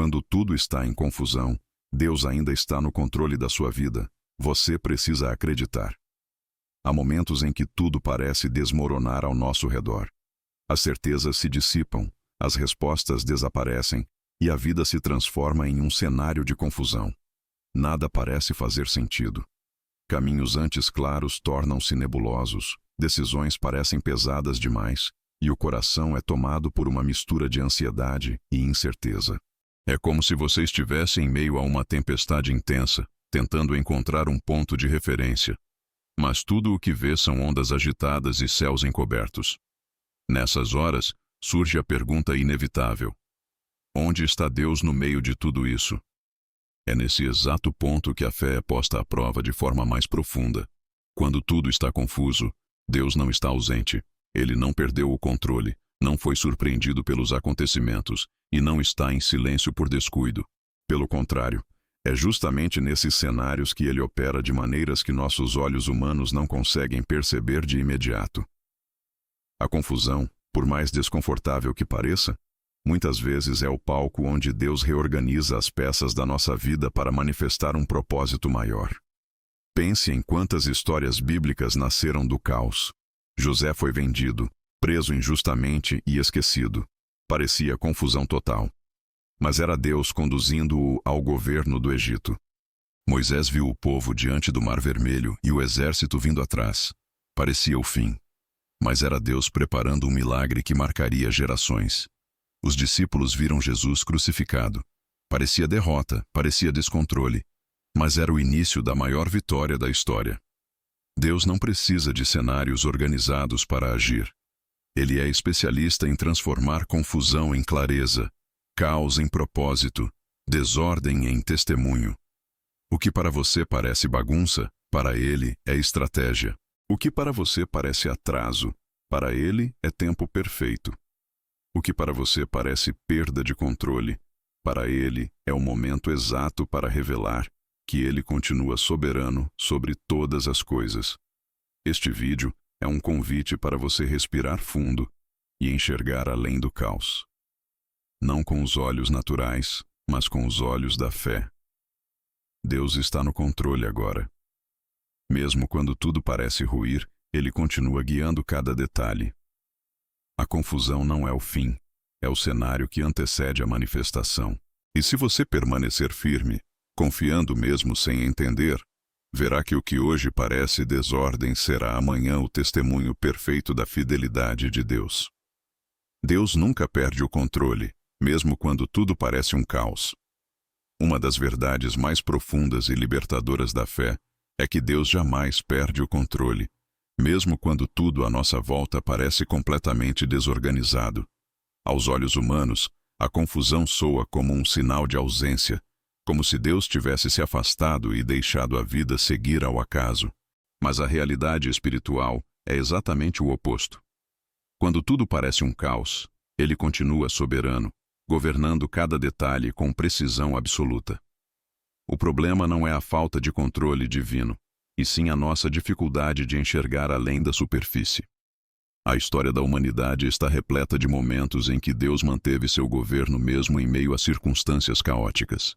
Quando tudo está em confusão, Deus ainda está no controle da sua vida. Você precisa acreditar. Há momentos em que tudo parece desmoronar ao nosso redor. As certezas se dissipam, as respostas desaparecem e a vida se transforma em um cenário de confusão. Nada parece fazer sentido. Caminhos antes claros tornam-se nebulosos, decisões parecem pesadas demais e o coração é tomado por uma mistura de ansiedade e incerteza. É como se você estivesse em meio a uma tempestade intensa, tentando encontrar um ponto de referência. Mas tudo o que vê são ondas agitadas e céus encobertos. Nessas horas, surge a pergunta inevitável: onde está Deus no meio de tudo isso? É nesse exato ponto que a fé é posta à prova de forma mais profunda. Quando tudo está confuso, Deus não está ausente. Ele não perdeu o controle, não foi surpreendido pelos acontecimentos e não está em silêncio por descuido. Pelo contrário, é justamente nesses cenários que ele opera de maneiras que nossos olhos humanos não conseguem perceber de imediato. A confusão, por mais desconfortável que pareça, muitas vezes é o palco onde Deus reorganiza as peças da nossa vida para manifestar um propósito maior. Pense em quantas histórias bíblicas nasceram do caos. José foi vendido, preso injustamente e esquecido. Parecia confusão total. Mas era Deus conduzindo-o ao governo do Egito. Moisés viu o povo diante do Mar Vermelho e o exército vindo atrás. Parecia o fim. Mas era Deus preparando um milagre que marcaria gerações. Os discípulos viram Jesus crucificado. Parecia derrota, parecia descontrole. Mas era o início da maior vitória da história. Deus não precisa de cenários organizados para agir. Ele é especialista em transformar confusão em clareza, caos em propósito, desordem em testemunho. O que para você parece bagunça, para ele é estratégia. O que para você parece atraso, para ele é tempo perfeito. O que para você parece perda de controle, para ele é o momento exato para revelar que ele continua soberano sobre todas as coisas. Este vídeo é um convite para você respirar fundo e enxergar além do caos. Não com os olhos naturais, mas com os olhos da fé. Deus está no controle agora. Mesmo quando tudo parece ruir, ele continua guiando cada detalhe. A confusão não é o fim, é o cenário que antecede a manifestação. E se você permanecer firme, confiando mesmo sem entender, verá que o que hoje parece desordem será amanhã o testemunho perfeito da fidelidade de Deus. Deus nunca perde o controle, mesmo quando tudo parece um caos. Uma das verdades mais profundas e libertadoras da fé é que Deus jamais perde o controle, mesmo quando tudo à nossa volta parece completamente desorganizado. Aos olhos humanos, a confusão soa como um sinal de ausência, como se Deus tivesse se afastado e deixado a vida seguir ao acaso. Mas a realidade espiritual é exatamente o oposto. Quando tudo parece um caos, ele continua soberano, governando cada detalhe com precisão absoluta. O problema não é a falta de controle divino, e sim a nossa dificuldade de enxergar além da superfície. A história da humanidade está repleta de momentos em que Deus manteve seu governo mesmo em meio a circunstâncias caóticas.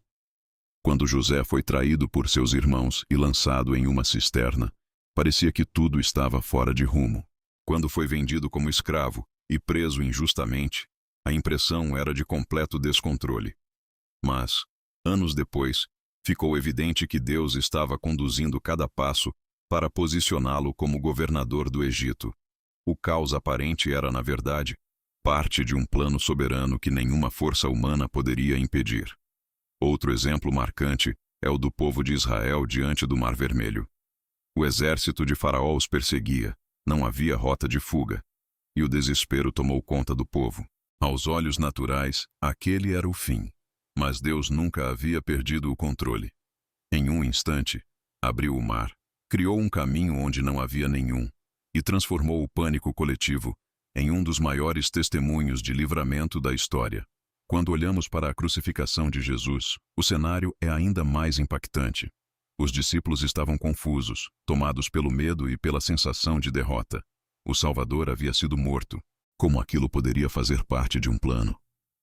Quando José foi traído por seus irmãos e lançado em uma cisterna, parecia que tudo estava fora de rumo. Quando foi vendido como escravo e preso injustamente, a impressão era de completo descontrole. Mas, anos depois, ficou evidente que Deus estava conduzindo cada passo para posicioná-lo como governador do Egito. O caos aparente era, na verdade, parte de um plano soberano que nenhuma força humana poderia impedir. Outro exemplo marcante é o do povo de Israel diante do Mar Vermelho. O exército de Faraó os perseguia, não havia rota de fuga, e o desespero tomou conta do povo. Aos olhos naturais, aquele era o fim, mas Deus nunca havia perdido o controle. Em um instante, abriu o mar, criou um caminho onde não havia nenhum, e transformou o pânico coletivo em um dos maiores testemunhos de livramento da história. Quando olhamos para a crucificação de Jesus, o cenário é ainda mais impactante. Os discípulos estavam confusos, tomados pelo medo e pela sensação de derrota. O Salvador havia sido morto. Como aquilo poderia fazer parte de um plano?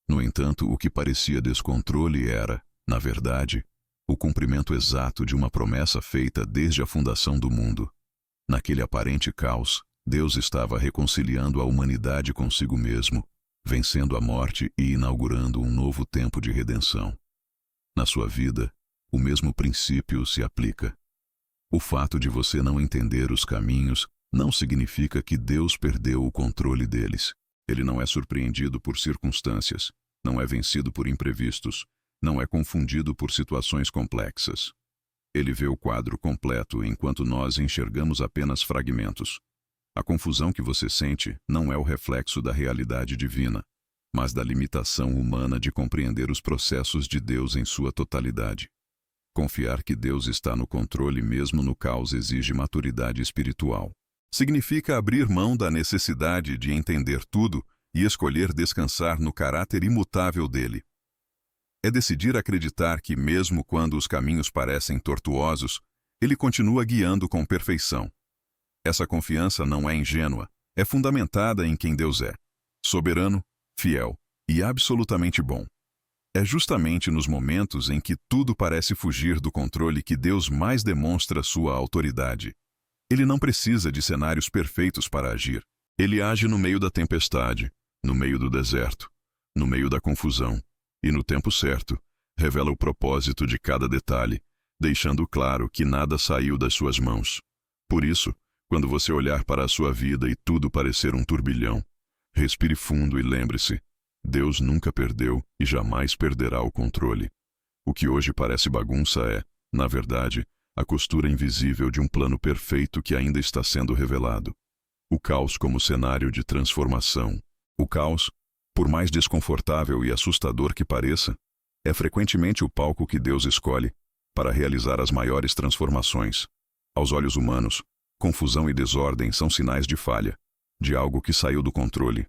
No entanto, o que parecia descontrole era, na verdade, o cumprimento exato de uma promessa feita desde a fundação do mundo. Naquele aparente caos, Deus estava reconciliando a humanidade consigo mesmo, vencendo a morte e inaugurando um novo tempo de redenção. Na sua vida, o mesmo princípio se aplica. O fato de você não entender os caminhos não significa que Deus perdeu o controle deles. Ele não é surpreendido por circunstâncias, não é vencido por imprevistos, não é confundido por situações complexas. Ele vê o quadro completo enquanto nós enxergamos apenas fragmentos. A confusão que você sente não é o reflexo da realidade divina, mas da limitação humana de compreender os processos de Deus em sua totalidade. Confiar que Deus está no controle mesmo no caos exige maturidade espiritual. Significa abrir mão da necessidade de entender tudo e escolher descansar no caráter imutável dele. É decidir acreditar que, mesmo quando os caminhos parecem tortuosos, ele continua guiando com perfeição. Essa confiança não é ingênua, é fundamentada em quem Deus é: soberano, fiel e absolutamente bom. É justamente nos momentos em que tudo parece fugir do controle que Deus mais demonstra sua autoridade. Ele não precisa de cenários perfeitos para agir. Ele age no meio da tempestade, no meio do deserto, no meio da confusão, e no tempo certo, revela o propósito de cada detalhe, deixando claro que nada saiu das suas mãos. Por isso, quando você olhar para a sua vida e tudo parecer um turbilhão, respire fundo e lembre-se: Deus nunca perdeu e jamais perderá o controle. O que hoje parece bagunça é, na verdade, a costura invisível de um plano perfeito que ainda está sendo revelado. O caos como cenário de transformação. O caos, por mais desconfortável e assustador que pareça, é frequentemente o palco que Deus escolhe para realizar as maiores transformações. Aos olhos humanos, confusão e desordem são sinais de falha, de algo que saiu do controle.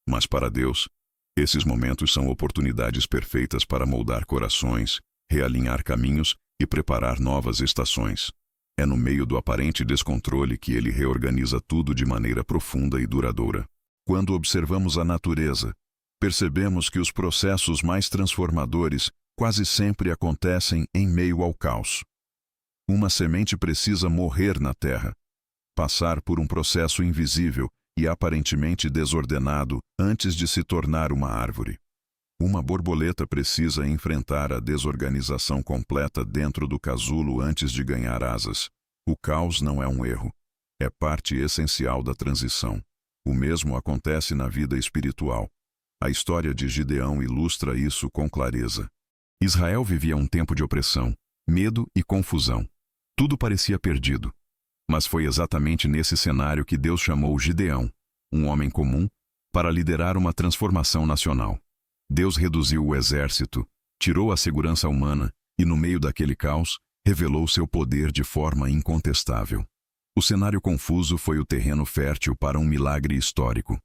Mas para Deus, esses momentos são oportunidades perfeitas para moldar corações, realinhar caminhos e preparar novas estações. É no meio do aparente descontrole que ele reorganiza tudo de maneira profunda e duradoura. Quando observamos a natureza, percebemos que os processos mais transformadores quase sempre acontecem em meio ao caos. Uma semente precisa morrer na terra, passar por um processo invisível e aparentemente desordenado antes de se tornar uma árvore. Uma borboleta precisa enfrentar a desorganização completa dentro do casulo antes de ganhar asas. O caos não é um erro, é parte essencial da transição. O mesmo acontece na vida espiritual. A história de Gideão ilustra isso com clareza. Israel vivia um tempo de opressão, medo e confusão. Tudo parecia perdido. Mas foi exatamente nesse cenário que Deus chamou Gideão, um homem comum, para liderar uma transformação nacional. Deus reduziu o exército, tirou a segurança humana e, no meio daquele caos, revelou seu poder de forma incontestável. O cenário confuso foi o terreno fértil para um milagre histórico.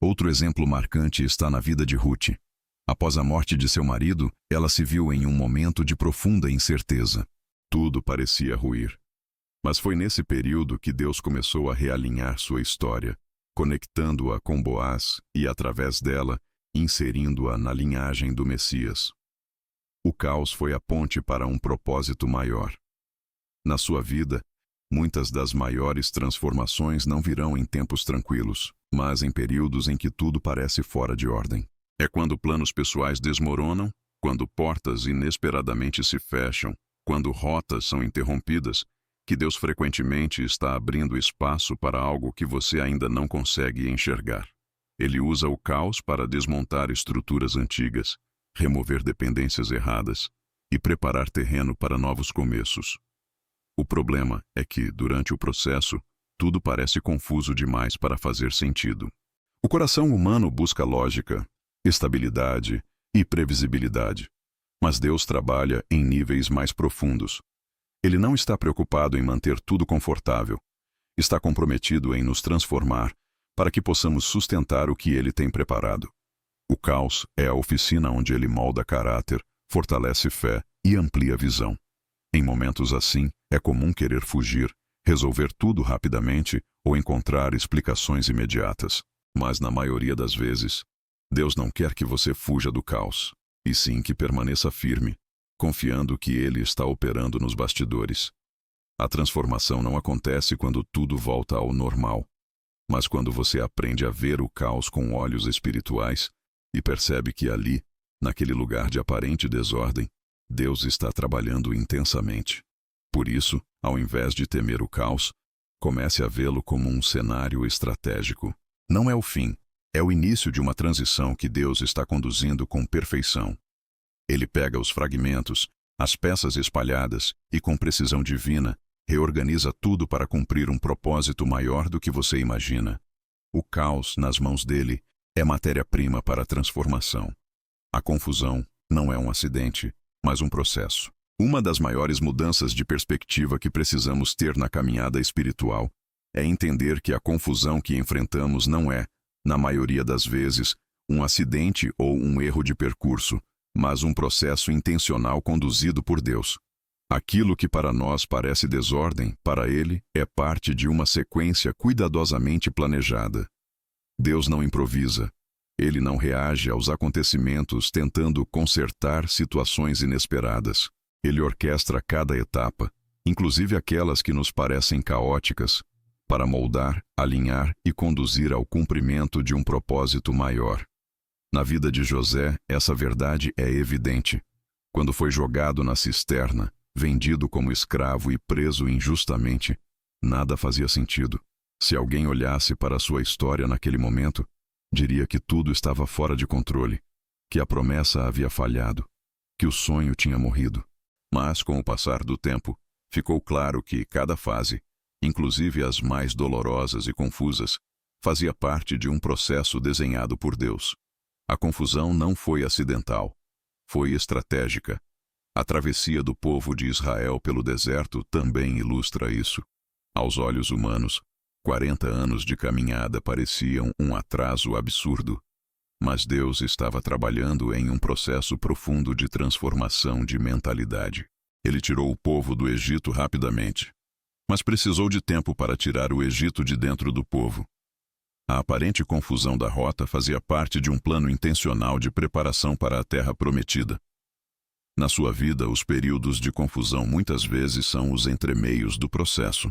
Outro exemplo marcante está na vida de Ruth. Após a morte de seu marido, ela se viu em um momento de profunda incerteza. Tudo parecia ruir. Mas foi nesse período que Deus começou a realinhar sua história, conectando-a com Boaz e, através dela, inserindo-a na linhagem do Messias. O caos foi a ponte para um propósito maior. Na sua vida, muitas das maiores transformações não virão em tempos tranquilos, mas em períodos em que tudo parece fora de ordem. É quando planos pessoais desmoronam, quando portas inesperadamente se fecham, quando rotas são interrompidas, que Deus frequentemente está abrindo espaço para algo que você ainda não consegue enxergar. Ele usa o caos para desmontar estruturas antigas, remover dependências erradas e preparar terreno para novos começos. O problema é que, durante o processo, tudo parece confuso demais para fazer sentido. O coração humano busca lógica, estabilidade e previsibilidade, mas Deus trabalha em níveis mais profundos. Ele não está preocupado em manter tudo confortável, está comprometido em nos transformar para que possamos sustentar o que Ele tem preparado. O caos é a oficina onde Ele molda caráter, fortalece fé e amplia visão. Em momentos assim, é comum querer fugir, resolver tudo rapidamente ou encontrar explicações imediatas. Mas na maioria das vezes, Deus não quer que você fuja do caos, e sim que permaneça firme, confiando que Ele está operando nos bastidores. A transformação não acontece quando tudo volta ao normal, mas quando você aprende a ver o caos com olhos espirituais e percebe que ali, naquele lugar de aparente desordem, Deus está trabalhando intensamente. Por isso, ao invés de temer o caos, comece a vê-lo como um cenário estratégico. Não é o fim, é o início de uma transição que Deus está conduzindo com perfeição. Ele pega os fragmentos, as peças espalhadas e, com precisão divina, reorganiza tudo para cumprir um propósito maior do que você imagina. O caos, nas mãos dele, é matéria-prima para a transformação. A confusão não é um acidente, mas um processo. Uma das maiores mudanças de perspectiva que precisamos ter na caminhada espiritual é entender que a confusão que enfrentamos não é, na maioria das vezes, um acidente ou um erro de percurso, mas um processo intencional conduzido por Deus. Aquilo que para nós parece desordem, para Ele é parte de uma sequência cuidadosamente planejada. Deus não improvisa. Ele não reage aos acontecimentos tentando consertar situações inesperadas. Ele orquestra cada etapa, inclusive aquelas que nos parecem caóticas, para moldar, alinhar e conduzir ao cumprimento de um propósito maior. Na vida de José, essa verdade é evidente. Quando foi jogado na cisterna, vendido como escravo e preso injustamente, nada fazia sentido. Se alguém olhasse para a sua história naquele momento, diria que tudo estava fora de controle, que a promessa havia falhado, que o sonho tinha morrido. Mas, com o passar do tempo, ficou claro que cada fase, inclusive as mais dolorosas e confusas, fazia parte de um processo desenhado por Deus. A confusão não foi acidental, foi estratégica. A travessia do povo de Israel pelo deserto também ilustra isso. Aos olhos humanos, 40 anos de caminhada pareciam um atraso absurdo. Mas Deus estava trabalhando em um processo profundo de transformação de mentalidade. Ele tirou o povo do Egito rapidamente, mas precisou de tempo para tirar o Egito de dentro do povo. A aparente confusão da rota fazia parte de um plano intencional de preparação para a terra prometida. Na sua vida, os períodos de confusão muitas vezes são os entremeios do processo.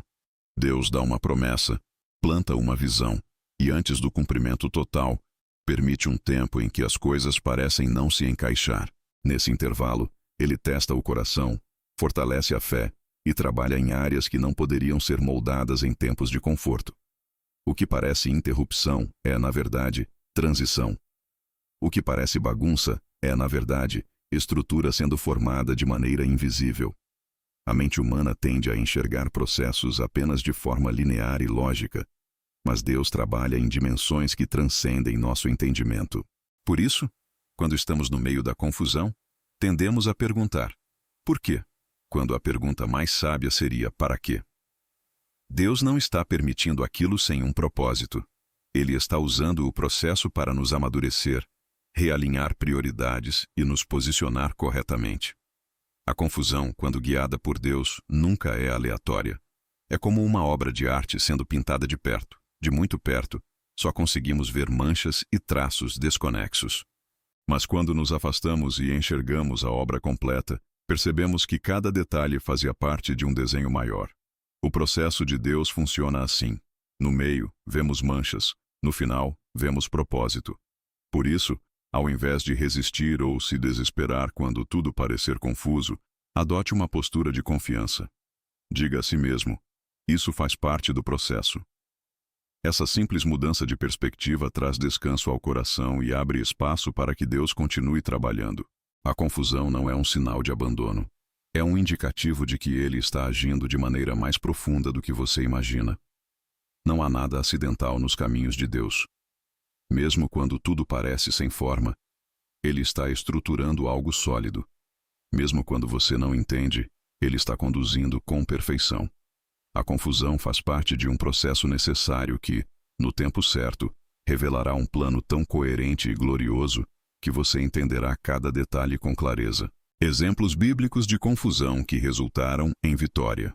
Deus dá uma promessa, planta uma visão, e antes do cumprimento total, permite um tempo em que as coisas parecem não se encaixar. Nesse intervalo, ele testa o coração, fortalece a fé e trabalha em áreas que não poderiam ser moldadas em tempos de conforto. O que parece interrupção é, na verdade, transição. O que parece bagunça é, na verdade, estrutura sendo formada de maneira invisível. A mente humana tende a enxergar processos apenas de forma linear e lógica, mas Deus trabalha em dimensões que transcendem nosso entendimento. Por isso, quando estamos no meio da confusão, tendemos a perguntar: por quê? Quando a pergunta mais sábia seria: para quê? Deus não está permitindo aquilo sem um propósito. Ele está usando o processo para nos amadurecer, realinhar prioridades e nos posicionar corretamente. A confusão, quando guiada por Deus, nunca é aleatória. É como uma obra de arte sendo pintada de perto. De muito perto, só conseguimos ver manchas e traços desconexos. Mas quando nos afastamos e enxergamos a obra completa, percebemos que cada detalhe fazia parte de um desenho maior. O processo de Deus funciona assim. No meio, vemos manchas. No final, vemos propósito. Por isso, ao invés de resistir ou se desesperar quando tudo parecer confuso, adote uma postura de confiança. Diga a si mesmo: isso faz parte do processo. Essa simples mudança de perspectiva traz descanso ao coração e abre espaço para que Deus continue trabalhando. A confusão não é um sinal de abandono. É um indicativo de que Ele está agindo de maneira mais profunda do que você imagina. Não há nada acidental nos caminhos de Deus. Mesmo quando tudo parece sem forma, Ele está estruturando algo sólido. Mesmo quando você não entende, Ele está conduzindo com perfeição. A confusão faz parte de um processo necessário que, no tempo certo, revelará um plano tão coerente e glorioso que você entenderá cada detalhe com clareza. Exemplos bíblicos de confusão que resultaram em vitória.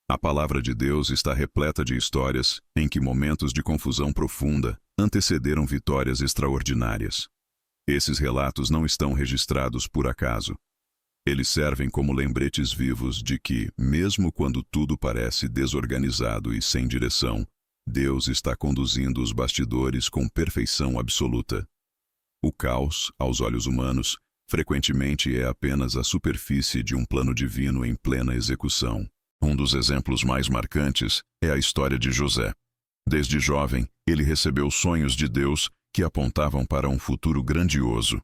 A palavra de Deus está repleta de histórias em que momentos de confusão profunda antecederam vitórias extraordinárias. Esses relatos não estão registrados por acaso. Eles servem como lembretes vivos de que, mesmo quando tudo parece desorganizado e sem direção, Deus está conduzindo os bastidores com perfeição absoluta. O caos, aos olhos humanos, frequentemente é apenas a superfície de um plano divino em plena execução. Um dos exemplos mais marcantes é a história de José. Desde jovem, ele recebeu sonhos de Deus que apontavam para um futuro grandioso.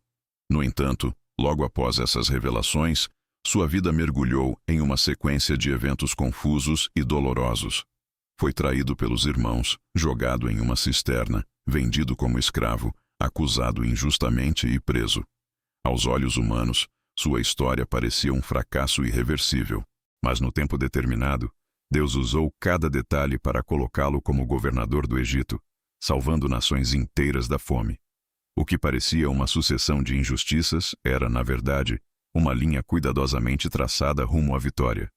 No entanto, logo após essas revelações, sua vida mergulhou em uma sequência de eventos confusos e dolorosos. Foi traído pelos irmãos, jogado em uma cisterna, vendido como escravo, acusado injustamente e preso. Aos olhos humanos, sua história parecia um fracasso irreversível. Mas no tempo determinado, Deus usou cada detalhe para colocá-lo como governador do Egito, salvando nações inteiras da fome. O que parecia uma sucessão de injustiças era, na verdade, uma linha cuidadosamente traçada rumo à vitória.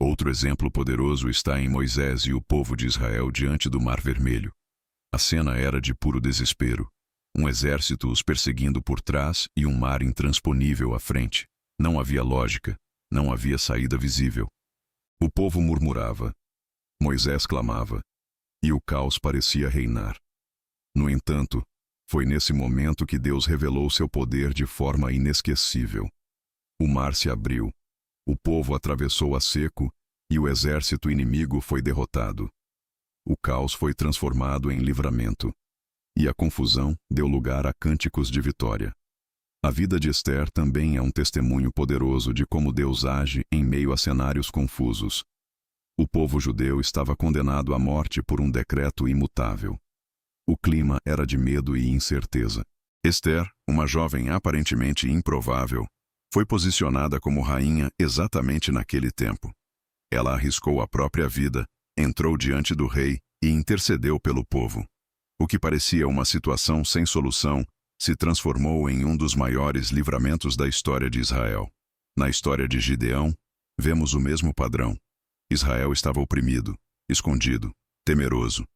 Outro exemplo poderoso está em Moisés e o povo de Israel diante do Mar Vermelho. A cena era de puro desespero. Um exército os perseguindo por trás e um mar intransponível à frente. Não havia lógica. Não havia saída visível. O povo murmurava. Moisés clamava. E o caos parecia reinar. No entanto, foi nesse momento que Deus revelou seu poder de forma inesquecível. O mar se abriu. O povo atravessou a seco e o exército inimigo foi derrotado. O caos foi transformado em livramento. E a confusão deu lugar a cânticos de vitória. A vida de Esther também é um testemunho poderoso de como Deus age em meio a cenários confusos. O povo judeu estava condenado à morte por um decreto imutável. O clima era de medo e incerteza. Esther, uma jovem aparentemente improvável, foi posicionada como rainha exatamente naquele tempo. Ela arriscou a própria vida, entrou diante do rei e intercedeu pelo povo. O que parecia uma situação sem solução se transformou em um dos maiores livramentos da história de Israel. Na história de Gideão, vemos o mesmo padrão. Israel estava oprimido, escondido, temeroso.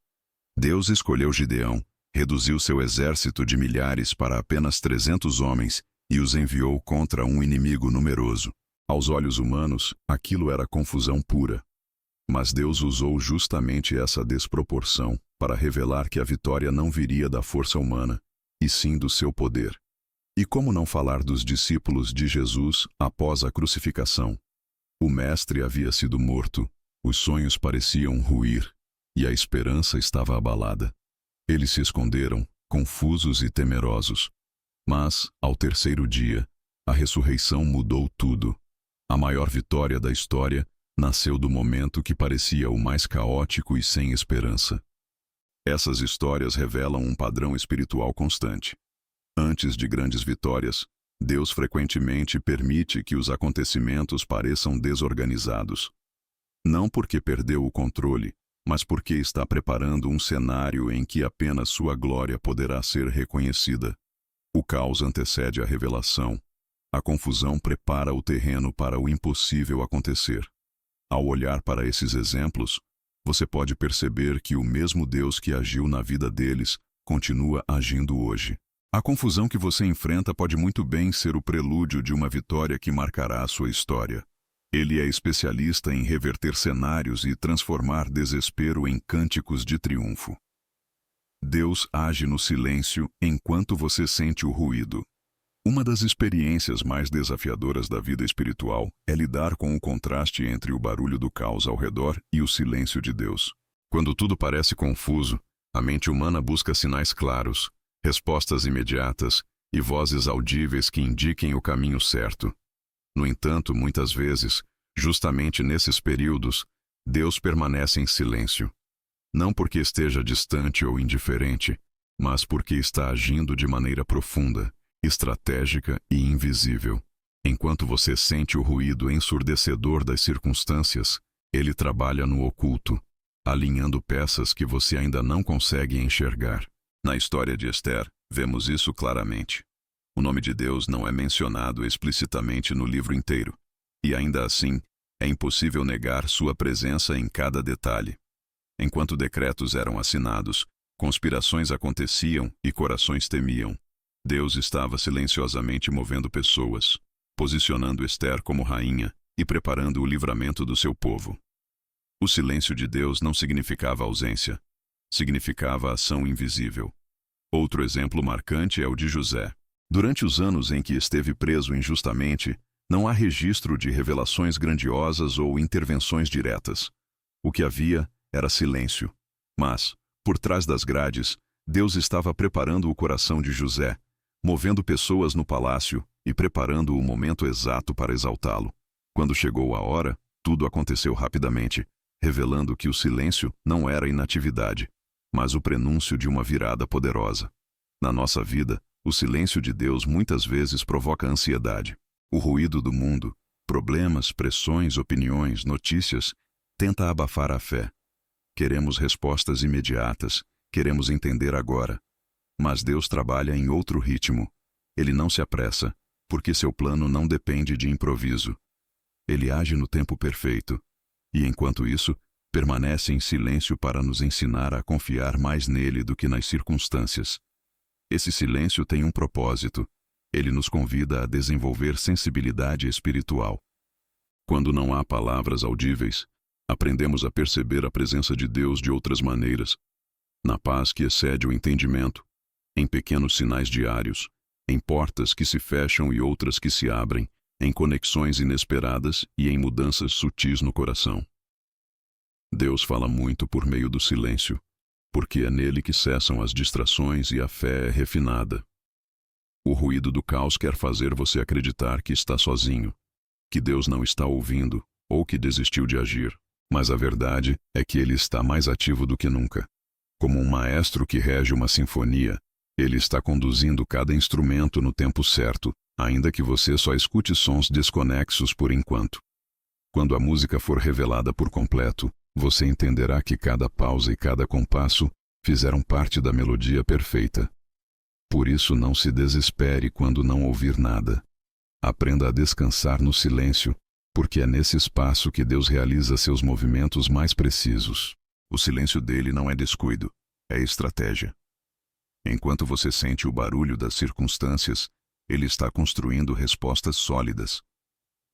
Deus escolheu Gideão, reduziu seu exército de milhares para apenas 300 homens e os enviou contra um inimigo numeroso. Aos olhos humanos, aquilo era confusão pura. Mas Deus usou justamente essa desproporção para revelar que a vitória não viria da força humana, e sim do seu poder. E como não falar dos discípulos de Jesus após a crucificação? O Mestre havia sido morto, os sonhos pareciam ruir, e a esperança estava abalada. Eles se esconderam, confusos e temerosos. Mas, ao terceiro dia, a ressurreição mudou tudo. A maior vitória da história nasceu do momento que parecia o mais caótico e sem esperança. Essas histórias revelam um padrão espiritual constante. Antes de grandes vitórias, Deus frequentemente permite que os acontecimentos pareçam desorganizados. Não porque perdeu o controle, mas porque está preparando um cenário em que apenas sua glória poderá ser reconhecida. O caos antecede a revelação. A confusão prepara o terreno para o impossível acontecer. Ao olhar para esses exemplos, você pode perceber que o mesmo Deus que agiu na vida deles continua agindo hoje. A confusão que você enfrenta pode muito bem ser o prelúdio de uma vitória que marcará a sua história. Ele é especialista em reverter cenários e transformar desespero em cânticos de triunfo. Deus age no silêncio enquanto você sente o ruído. Uma das experiências mais desafiadoras da vida espiritual é lidar com o contraste entre o barulho do caos ao redor e o silêncio de Deus. Quando tudo parece confuso, a mente humana busca sinais claros, respostas imediatas e vozes audíveis que indiquem o caminho certo. No entanto, muitas vezes, justamente nesses períodos, Deus permanece em silêncio. Não porque esteja distante ou indiferente, mas porque está agindo de maneira profunda, estratégica e invisível. Enquanto você sente o ruído ensurdecedor das circunstâncias, ele trabalha no oculto, alinhando peças que você ainda não consegue enxergar. Na história de Esther, vemos isso claramente. O nome de Deus não é mencionado explicitamente no livro inteiro, e ainda assim, É impossível negar sua presença em cada detalhe. Enquanto decretos eram assinados, conspirações aconteciam e corações temiam. Deus estava silenciosamente movendo pessoas, posicionando Ester como rainha e preparando o livramento do seu povo. O silêncio de Deus não significava ausência, significava ação invisível. Outro exemplo marcante é o de José. Durante os anos em que esteve preso injustamente, não há registro de revelações grandiosas ou intervenções diretas. O que havia era silêncio. Mas, por trás das grades, Deus estava preparando o coração de José, movendo pessoas no palácio e preparando o momento exato para exaltá-lo. Quando chegou a hora, tudo aconteceu rapidamente, revelando que o silêncio não era inatividade, mas o prenúncio de uma virada poderosa. Na nossa vida, o silêncio de Deus muitas vezes provoca ansiedade. O ruído do mundo, problemas, pressões, opiniões, notícias, tenta abafar a fé. Queremos respostas imediatas, queremos entender agora. Mas Deus trabalha em outro ritmo. Ele não se apressa, porque seu plano não depende de improviso. Ele age no tempo perfeito. E enquanto isso, permanece em silêncio para nos ensinar a confiar mais nele do que nas circunstâncias. Esse silêncio tem um propósito. Ele nos convida a desenvolver sensibilidade espiritual. Quando não há palavras audíveis, aprendemos a perceber a presença de Deus de outras maneiras. Na paz que excede o entendimento, em pequenos sinais diários, em portas que se fecham e outras que se abrem, em conexões inesperadas e em mudanças sutis no coração. Deus fala muito por meio do silêncio, porque é nele que cessam as distrações e a fé é refinada. O ruído do caos quer fazer você acreditar que está sozinho, que Deus não está ouvindo ou que desistiu de agir, mas a verdade é que ele está mais ativo do que nunca. Como um maestro que rege uma sinfonia, ele está conduzindo cada instrumento no tempo certo, ainda que você só escute sons desconexos por enquanto. Quando a música for revelada por completo, você entenderá que cada pausa e cada compasso fizeram parte da melodia perfeita. Por isso não se desespere quando não ouvir nada. Aprenda a descansar no silêncio, porque é nesse espaço que Deus realiza seus movimentos mais precisos. O silêncio dele não é descuido, é estratégia. Enquanto você sente o barulho das circunstâncias, ele está construindo respostas sólidas.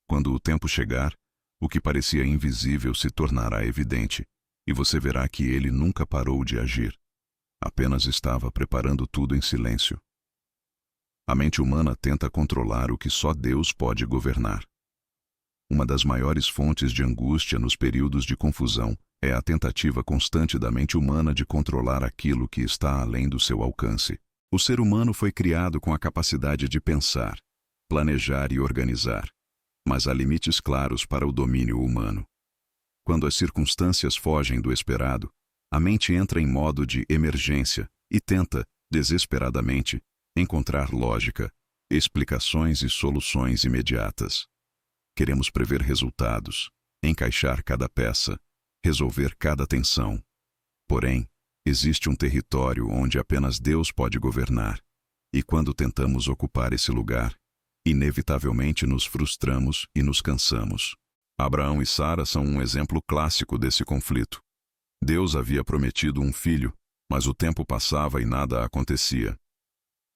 Quando o tempo chegar, o que parecia invisível se tornará evidente, e você verá que ele nunca parou de agir. Apenas estava preparando tudo em silêncio. A mente humana tenta controlar o que só Deus pode governar. Uma das maiores fontes de angústia nos períodos de confusão é a tentativa constante da mente humana de controlar aquilo que está além do seu alcance. O ser humano foi criado com a capacidade de pensar, planejar e organizar, mas há limites claros para o domínio humano. Quando as circunstâncias fogem do esperado, a mente entra em modo de emergência e tenta, desesperadamente, encontrar lógica, explicações e soluções imediatas. Queremos prever resultados, encaixar cada peça, resolver cada tensão. Porém, existe um território onde apenas Deus pode governar, e quando tentamos ocupar esse lugar, inevitavelmente nos frustramos e nos cansamos. Abraão e Sara são um exemplo clássico desse conflito. Deus havia prometido um filho, mas o tempo passava e nada acontecia.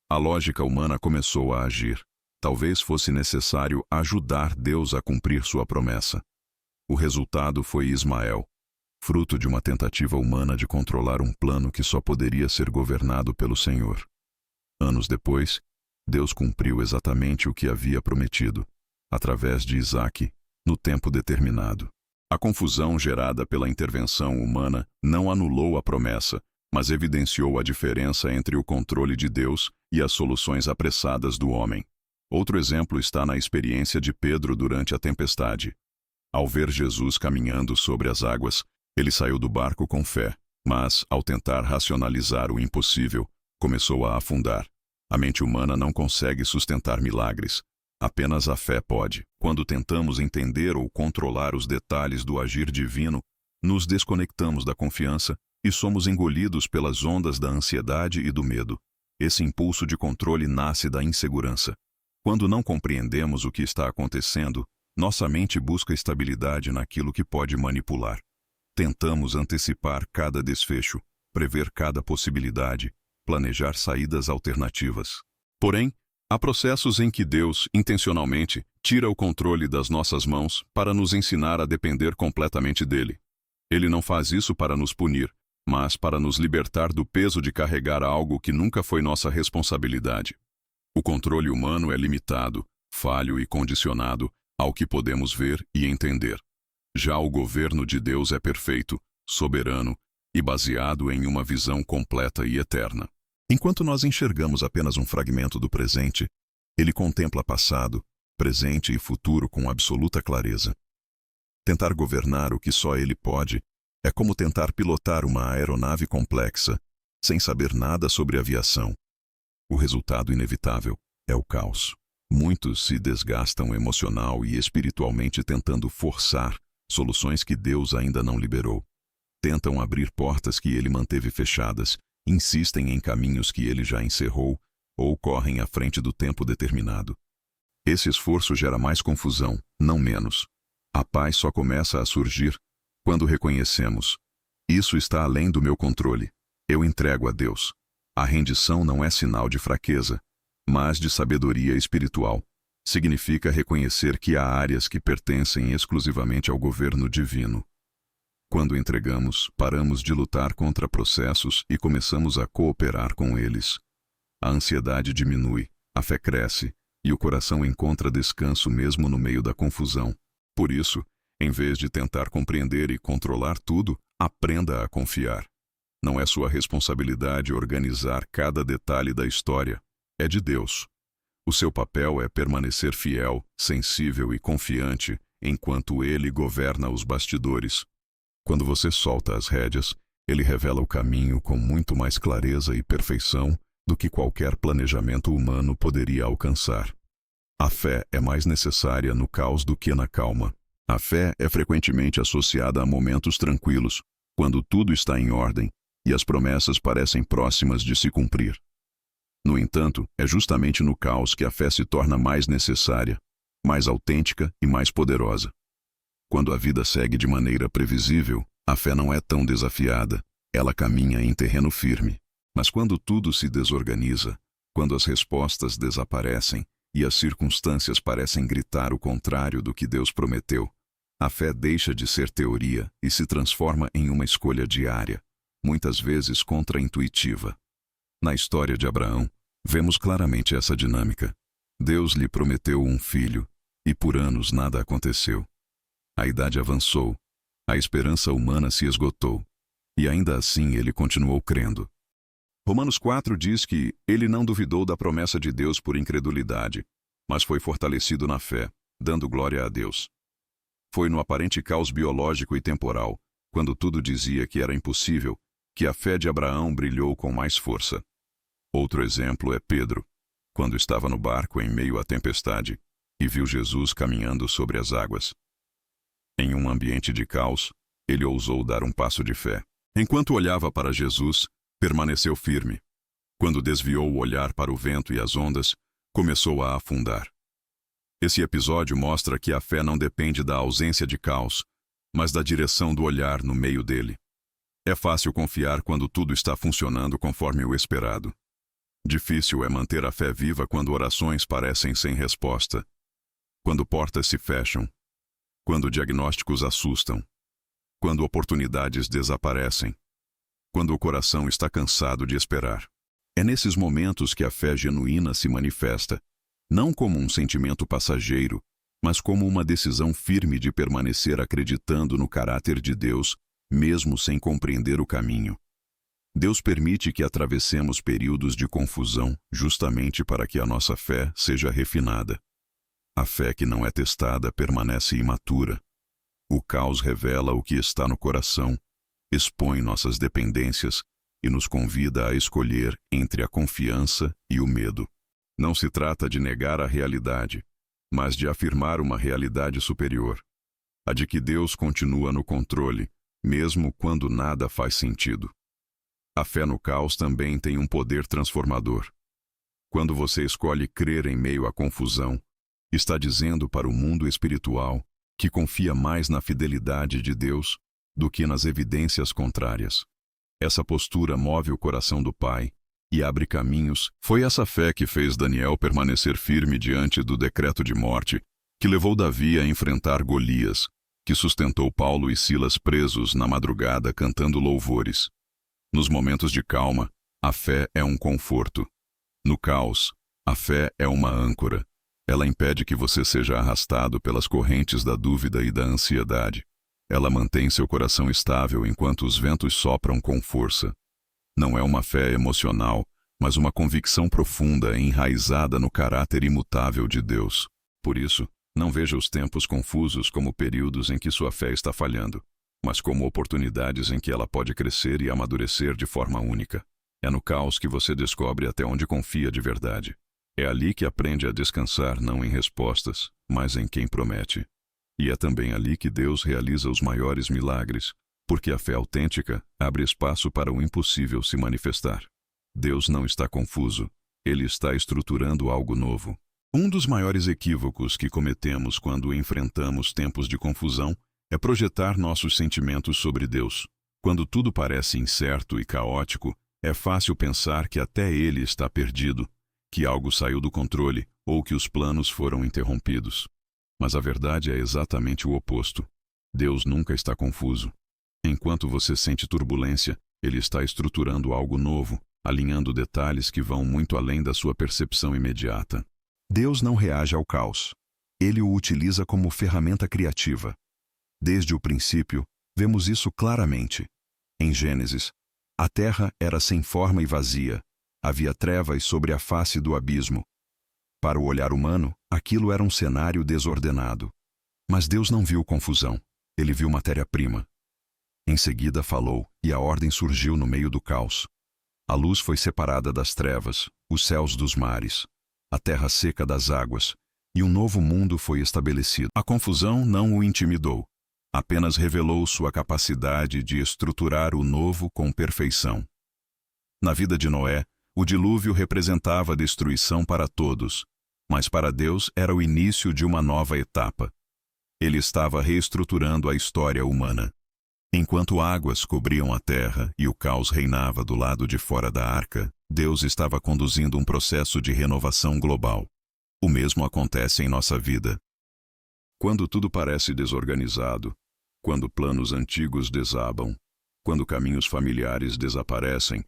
A lógica humana começou a agir. Talvez fosse necessário ajudar Deus a cumprir sua promessa. O resultado foi Ismael, fruto de uma tentativa humana de controlar um plano que só poderia ser governado pelo Senhor. Anos depois, Deus cumpriu exatamente o que havia prometido, através de Isaque, no tempo determinado. A confusão gerada pela intervenção humana não anulou a promessa, mas evidenciou a diferença entre o controle de Deus e as soluções apressadas do homem. Outro exemplo está na experiência de Pedro durante a tempestade. Ao ver Jesus caminhando sobre as águas, ele saiu do barco com fé, mas, ao tentar racionalizar o impossível, começou a afundar. A mente humana não consegue sustentar milagres. Apenas a fé pode. Quando tentamos entender ou controlar os detalhes do agir divino, nos desconectamos da confiança e somos engolidos pelas ondas da ansiedade e do medo. Esse impulso de controle nasce da insegurança. Quando não compreendemos o que está acontecendo, Nossa mente busca estabilidade naquilo que pode manipular. Tentamos antecipar cada desfecho, prever cada possibilidade, planejar saídas alternativas. Porém, há processos em que Deus, intencionalmente, tira o controle das nossas mãos para nos ensinar a depender completamente dele. Ele não faz isso para nos punir, mas para nos libertar do peso de carregar algo que nunca foi nossa responsabilidade. O controle humano é limitado, falho e condicionado ao que podemos ver e entender. Já o governo de Deus é perfeito, soberano e baseado em uma visão completa e eterna. Enquanto nós enxergamos apenas um fragmento do presente, ele contempla passado, presente e futuro com absoluta clareza. Tentar governar o que só ele pode é como tentar pilotar uma aeronave complexa, sem saber nada sobre aviação. O resultado inevitável é o caos. Muitos se desgastam emocional e espiritualmente tentando forçar soluções que Deus ainda não liberou. Tentam abrir portas que ele manteve fechadas, insistem em caminhos que ele já encerrou ou correm à frente do tempo determinado. Esse esforço gera mais confusão, não menos. A paz só começa a surgir quando reconhecemos: isso está além do meu controle. Eu entrego a Deus. A rendição não é sinal de fraqueza, mas de sabedoria espiritual. Significa reconhecer que há áreas que pertencem exclusivamente ao governo divino. Quando entregamos, paramos de lutar contra processos e começamos a cooperar com eles. A ansiedade diminui, a fé cresce e o coração encontra descanso mesmo no meio da confusão. Por isso, em vez de tentar compreender e controlar tudo, aprenda a confiar. Não é sua responsabilidade organizar cada detalhe da história. É de Deus. O seu papel é permanecer fiel, sensível e confiante enquanto ele governa os bastidores. Quando você solta as rédeas, ele revela o caminho com muito mais clareza e perfeição do que qualquer planejamento humano poderia alcançar. A fé é mais necessária no caos do que na calma. A fé é frequentemente associada a momentos tranquilos, quando tudo está em ordem e as promessas parecem próximas de se cumprir. No entanto, é justamente no caos que a fé se torna mais necessária, mais autêntica e mais poderosa. Quando a vida segue de maneira previsível, a fé não é tão desafiada, ela caminha em terreno firme. Mas quando tudo se desorganiza, quando as respostas desaparecem e as circunstâncias parecem gritar o contrário do que Deus prometeu, a fé deixa de ser teoria e se transforma em uma escolha diária, muitas vezes contraintuitiva. Na história de Abraão, vemos claramente essa dinâmica. Deus lhe prometeu um filho, e por anos nada aconteceu. A idade avançou, a esperança humana se esgotou, e ainda assim ele continuou crendo. Romanos 4 diz que ele não duvidou da promessa de Deus por incredulidade, mas foi fortalecido na fé, dando glória a Deus. Foi no aparente caos biológico e temporal, quando tudo dizia que era impossível, que a fé de Abraão brilhou com mais força. Outro exemplo é Pedro, quando estava no barco em meio à tempestade e viu Jesus caminhando sobre as águas. Em um ambiente de caos, ele ousou dar um passo de fé. Enquanto olhava para Jesus, permaneceu firme. Quando desviou o olhar para o vento e as ondas, começou a afundar. Esse episódio mostra que a fé não depende da ausência de caos, mas da direção do olhar no meio dele. É fácil confiar quando tudo está funcionando conforme o esperado. Difícil é manter a fé viva quando orações parecem sem resposta, quando portas se fecham, quando diagnósticos assustam, quando oportunidades desaparecem, quando o coração está cansado de esperar. É nesses momentos que a fé genuína se manifesta, não como um sentimento passageiro, mas como uma decisão firme de permanecer acreditando no caráter de Deus, mesmo sem compreender o caminho. Deus permite que atravessemos períodos de confusão justamente para que a nossa fé seja refinada. A fé que não é testada permanece imatura. O caos revela o que está no coração, expõe nossas dependências e nos convida a escolher entre a confiança e o medo. Não se trata de negar a realidade, mas de afirmar uma realidade superior, a de que Deus continua no controle, mesmo quando nada faz sentido. A fé no caos também tem um poder transformador. Quando você escolhe crer em meio à confusão, Está dizendo para o mundo espiritual que confia mais na fidelidade de Deus do que nas evidências contrárias. Essa postura move o coração do Pai e abre caminhos. Foi essa fé que fez Daniel permanecer firme diante do decreto de morte, que levou Davi a enfrentar Golias, que sustentou Paulo e Silas presos na madrugada cantando louvores. Nos momentos de calma, a fé é um conforto. No caos, a fé é uma âncora. Ela impede que você seja arrastado pelas correntes da dúvida e da ansiedade. Ela mantém seu coração estável enquanto os ventos sopram com força. Não é uma fé emocional, mas uma convicção profunda enraizada no caráter imutável de Deus. Por isso, não veja os tempos confusos como períodos em que sua fé está falhando, mas como oportunidades em que ela pode crescer e amadurecer de forma única. É no caos que você descobre até onde confia de verdade. É ali que aprende a descansar não em respostas, mas em quem promete. E é também ali que Deus realiza os maiores milagres, porque a fé autêntica abre espaço para o impossível se manifestar. Deus não está confuso, Ele está estruturando algo novo. Um dos maiores equívocos que cometemos quando enfrentamos tempos de confusão é projetar nossos sentimentos sobre Deus. Quando tudo parece incerto e caótico, é fácil pensar que até Ele está perdido, que algo saiu do controle ou que os planos foram interrompidos. Mas a verdade é exatamente o oposto. Deus nunca está confuso. Enquanto você sente turbulência, Ele está estruturando algo novo, alinhando detalhes que vão muito além da sua percepção imediata. Deus não reage ao caos. Ele o utiliza como ferramenta criativa. Desde o princípio, vemos isso claramente. Em Gênesis, a terra era sem forma e vazia. Havia trevas sobre a face do abismo. Para o olhar humano, aquilo era um cenário desordenado. Mas Deus não viu confusão. Ele viu matéria-prima. Em seguida falou, e a ordem surgiu no meio do caos. A luz foi separada das trevas, os céus dos mares, a terra seca das águas, e um novo mundo foi estabelecido. A confusão não o intimidou. Apenas revelou sua capacidade de estruturar o novo com perfeição. Na vida de Noé, o dilúvio representava a destruição para todos, mas para Deus era o início de uma nova etapa. Ele estava reestruturando a história humana. Enquanto águas cobriam a terra e o caos reinava do lado de fora da arca, Deus estava conduzindo um processo de renovação global. O mesmo acontece em nossa vida. Quando tudo parece desorganizado, quando planos antigos desabam, quando caminhos familiares desaparecem,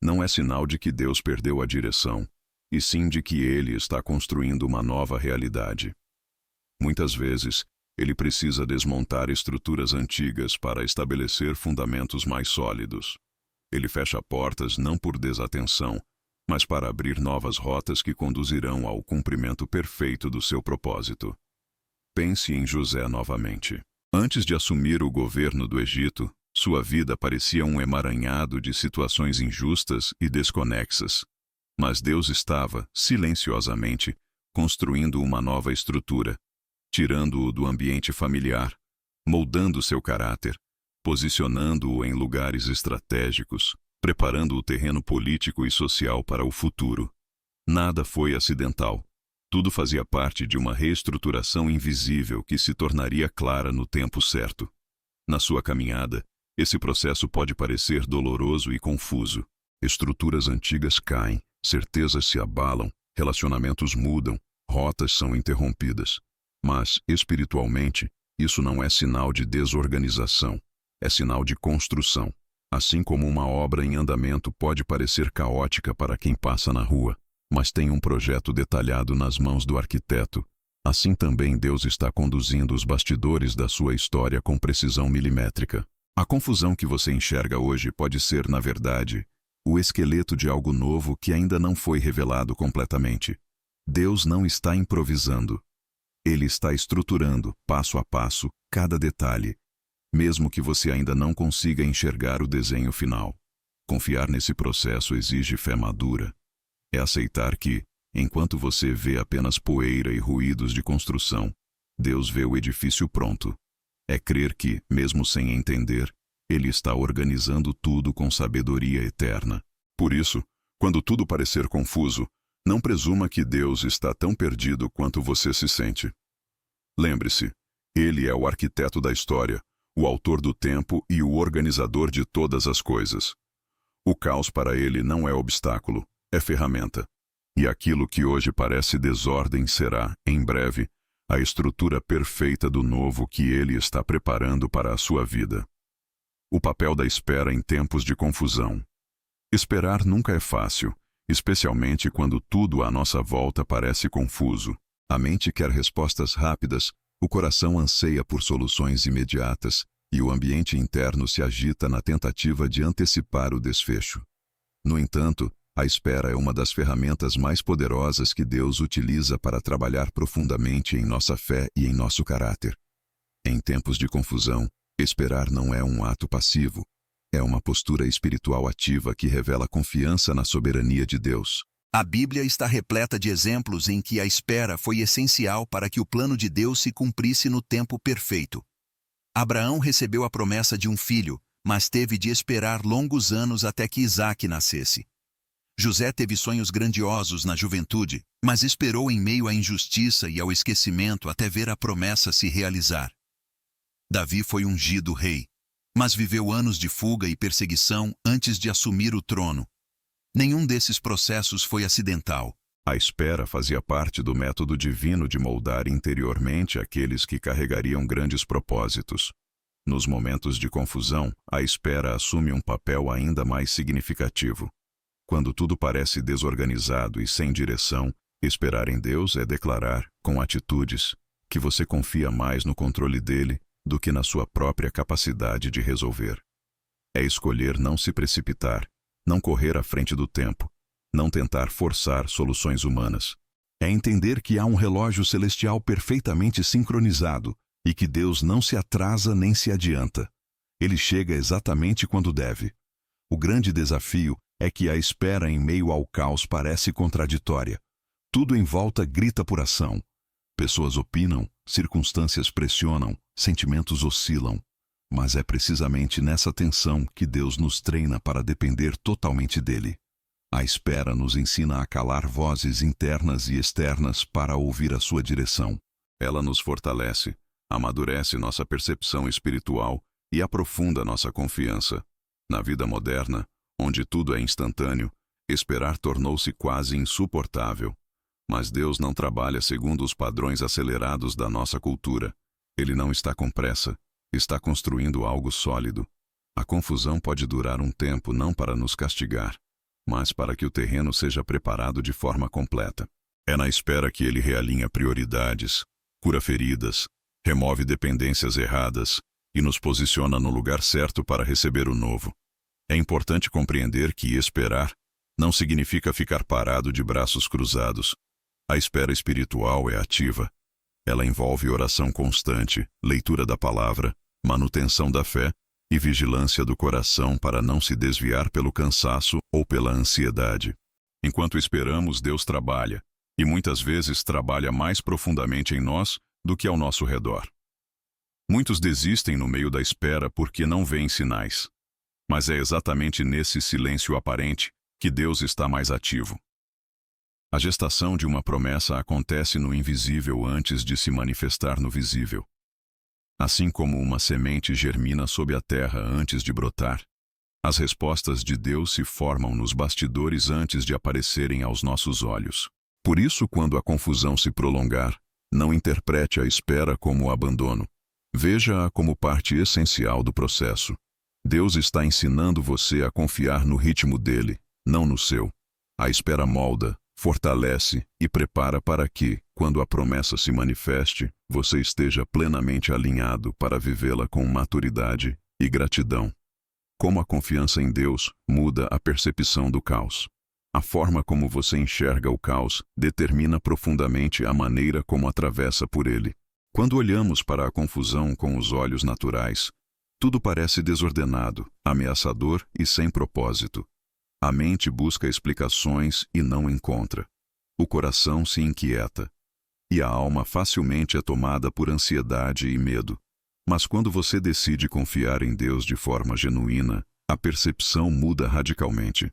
não é sinal de que Deus perdeu a direção, e sim de que Ele está construindo uma nova realidade. Muitas vezes, Ele precisa desmontar estruturas antigas para estabelecer fundamentos mais sólidos. Ele fecha portas não por desatenção, mas para abrir novas rotas que conduzirão ao cumprimento perfeito do seu propósito. Pense em José novamente. Antes de assumir o governo do Egito, sua vida parecia um emaranhado de situações injustas e desconexas. Mas Deus estava, silenciosamente, construindo uma nova estrutura, tirando-o do ambiente familiar, moldando seu caráter, posicionando-o em lugares estratégicos, preparando o terreno político e social para o futuro. Nada foi acidental. Tudo fazia parte de uma reestruturação invisível que se tornaria clara no tempo certo. Na sua caminhada, esse processo pode parecer doloroso e confuso. Estruturas antigas caem, certezas se abalam, relacionamentos mudam, rotas são interrompidas. Mas, espiritualmente, isso não é sinal de desorganização, é sinal de construção. Assim como uma obra em andamento pode parecer caótica para quem passa na rua, mas tem um projeto detalhado nas mãos do arquiteto, assim também Deus está conduzindo os bastidores da sua história com precisão milimétrica. A confusão que você enxerga hoje pode ser, na verdade, o esqueleto de algo novo que ainda não foi revelado completamente. Deus não está improvisando. Ele está estruturando, passo a passo, cada detalhe, mesmo que você ainda não consiga enxergar o desenho final. Confiar nesse processo exige fé madura. É aceitar que, enquanto você vê apenas poeira e ruídos de construção, Deus vê o edifício pronto. É crer que, mesmo sem entender, Ele está organizando tudo com sabedoria eterna. Por isso, quando tudo parecer confuso, Não presuma que Deus está tão perdido quanto você se sente. Lembre-se, Ele é o arquiteto da história, o autor do tempo e o organizador de todas as coisas. O caos para Ele não é obstáculo, é ferramenta. E aquilo que hoje parece desordem será, em breve, a estrutura perfeita do novo que Ele está preparando para a sua vida. O papel da espera em tempos de confusão. Esperar nunca é fácil, especialmente quando tudo à nossa volta parece confuso. A mente quer respostas rápidas, o coração anseia por soluções imediatas, e o ambiente interno se agita na tentativa de antecipar o desfecho. No entanto, a espera é uma das ferramentas mais poderosas que Deus utiliza para trabalhar profundamente em nossa fé e em nosso caráter. Em tempos de confusão, esperar não é um ato passivo, é uma postura espiritual ativa que revela confiança na soberania de Deus. A Bíblia está repleta de exemplos em que a espera foi essencial para que o plano de Deus se cumprisse no tempo perfeito. Abraão recebeu a promessa de um filho, mas teve de esperar longos anos até que Isaque nascesse. José teve sonhos grandiosos na juventude, mas esperou em meio à injustiça e ao esquecimento até ver a promessa se realizar. Davi foi ungido rei, mas viveu anos de fuga e perseguição antes de assumir o trono. Nenhum desses processos foi acidental. A espera fazia parte do método divino de moldar interiormente aqueles que carregariam grandes propósitos. Nos momentos de confusão, a espera assume um papel ainda mais significativo. Quando tudo parece desorganizado e sem direção, esperar em Deus é declarar, com atitudes, que você confia mais no controle dele do que na sua própria capacidade de resolver. É escolher não se precipitar, não correr à frente do tempo, não tentar forçar soluções humanas. É entender que há um relógio celestial perfeitamente sincronizado e que Deus não se atrasa nem se adianta. Ele chega exatamente quando deve. O grande desafio é que a espera em meio ao caos parece contraditória. Tudo em volta grita por ação. Pessoas opinam, circunstâncias pressionam, sentimentos oscilam. Mas é precisamente nessa tensão que Deus nos treina para depender totalmente dele. A espera nos ensina a calar vozes internas e externas para ouvir a sua direção. Ela nos fortalece, amadurece nossa percepção espiritual e aprofunda nossa confiança. Na vida moderna, onde tudo é instantâneo, esperar tornou-se quase insuportável. Mas Deus não trabalha segundo os padrões acelerados da nossa cultura. Ele não está com pressa, está construindo algo sólido. A confusão pode durar um tempo não para nos castigar, mas para que o terreno seja preparado de forma completa. É na espera que ele realinha prioridades, cura feridas, remove dependências erradas e nos posiciona no lugar certo para receber o novo. É importante compreender que esperar não significa ficar parado de braços cruzados. A espera espiritual é ativa. Ela envolve oração constante, leitura da palavra, manutenção da fé e vigilância do coração para não se desviar pelo cansaço ou pela ansiedade. Enquanto esperamos, Deus trabalha, e muitas vezes trabalha mais profundamente em nós do que ao nosso redor. Muitos desistem no meio da espera porque não veem sinais. Mas é exatamente nesse silêncio aparente que Deus está mais ativo. A gestação de uma promessa acontece no invisível antes de se manifestar no visível. Assim como uma semente germina sob a terra antes de brotar, as respostas de Deus se formam nos bastidores antes de aparecerem aos nossos olhos. Por isso, quando a confusão se prolongar, não interprete a espera como abandono. Veja-a como parte essencial do processo. Deus está ensinando você a confiar no ritmo dele, não no seu. A espera molda, fortalece e prepara para que, quando a promessa se manifeste, você esteja plenamente alinhado para vivê-la com maturidade e gratidão. Como a confiança em Deus muda a percepção do caos. A forma como você enxerga o caos determina profundamente a maneira como atravessa por ele. Quando olhamos para a confusão com os olhos naturais, tudo parece desordenado, ameaçador e sem propósito. A mente busca explicações e não encontra. O coração se inquieta. E a alma facilmente é tomada por ansiedade e medo. Mas quando você decide confiar em Deus de forma genuína, a percepção muda radicalmente.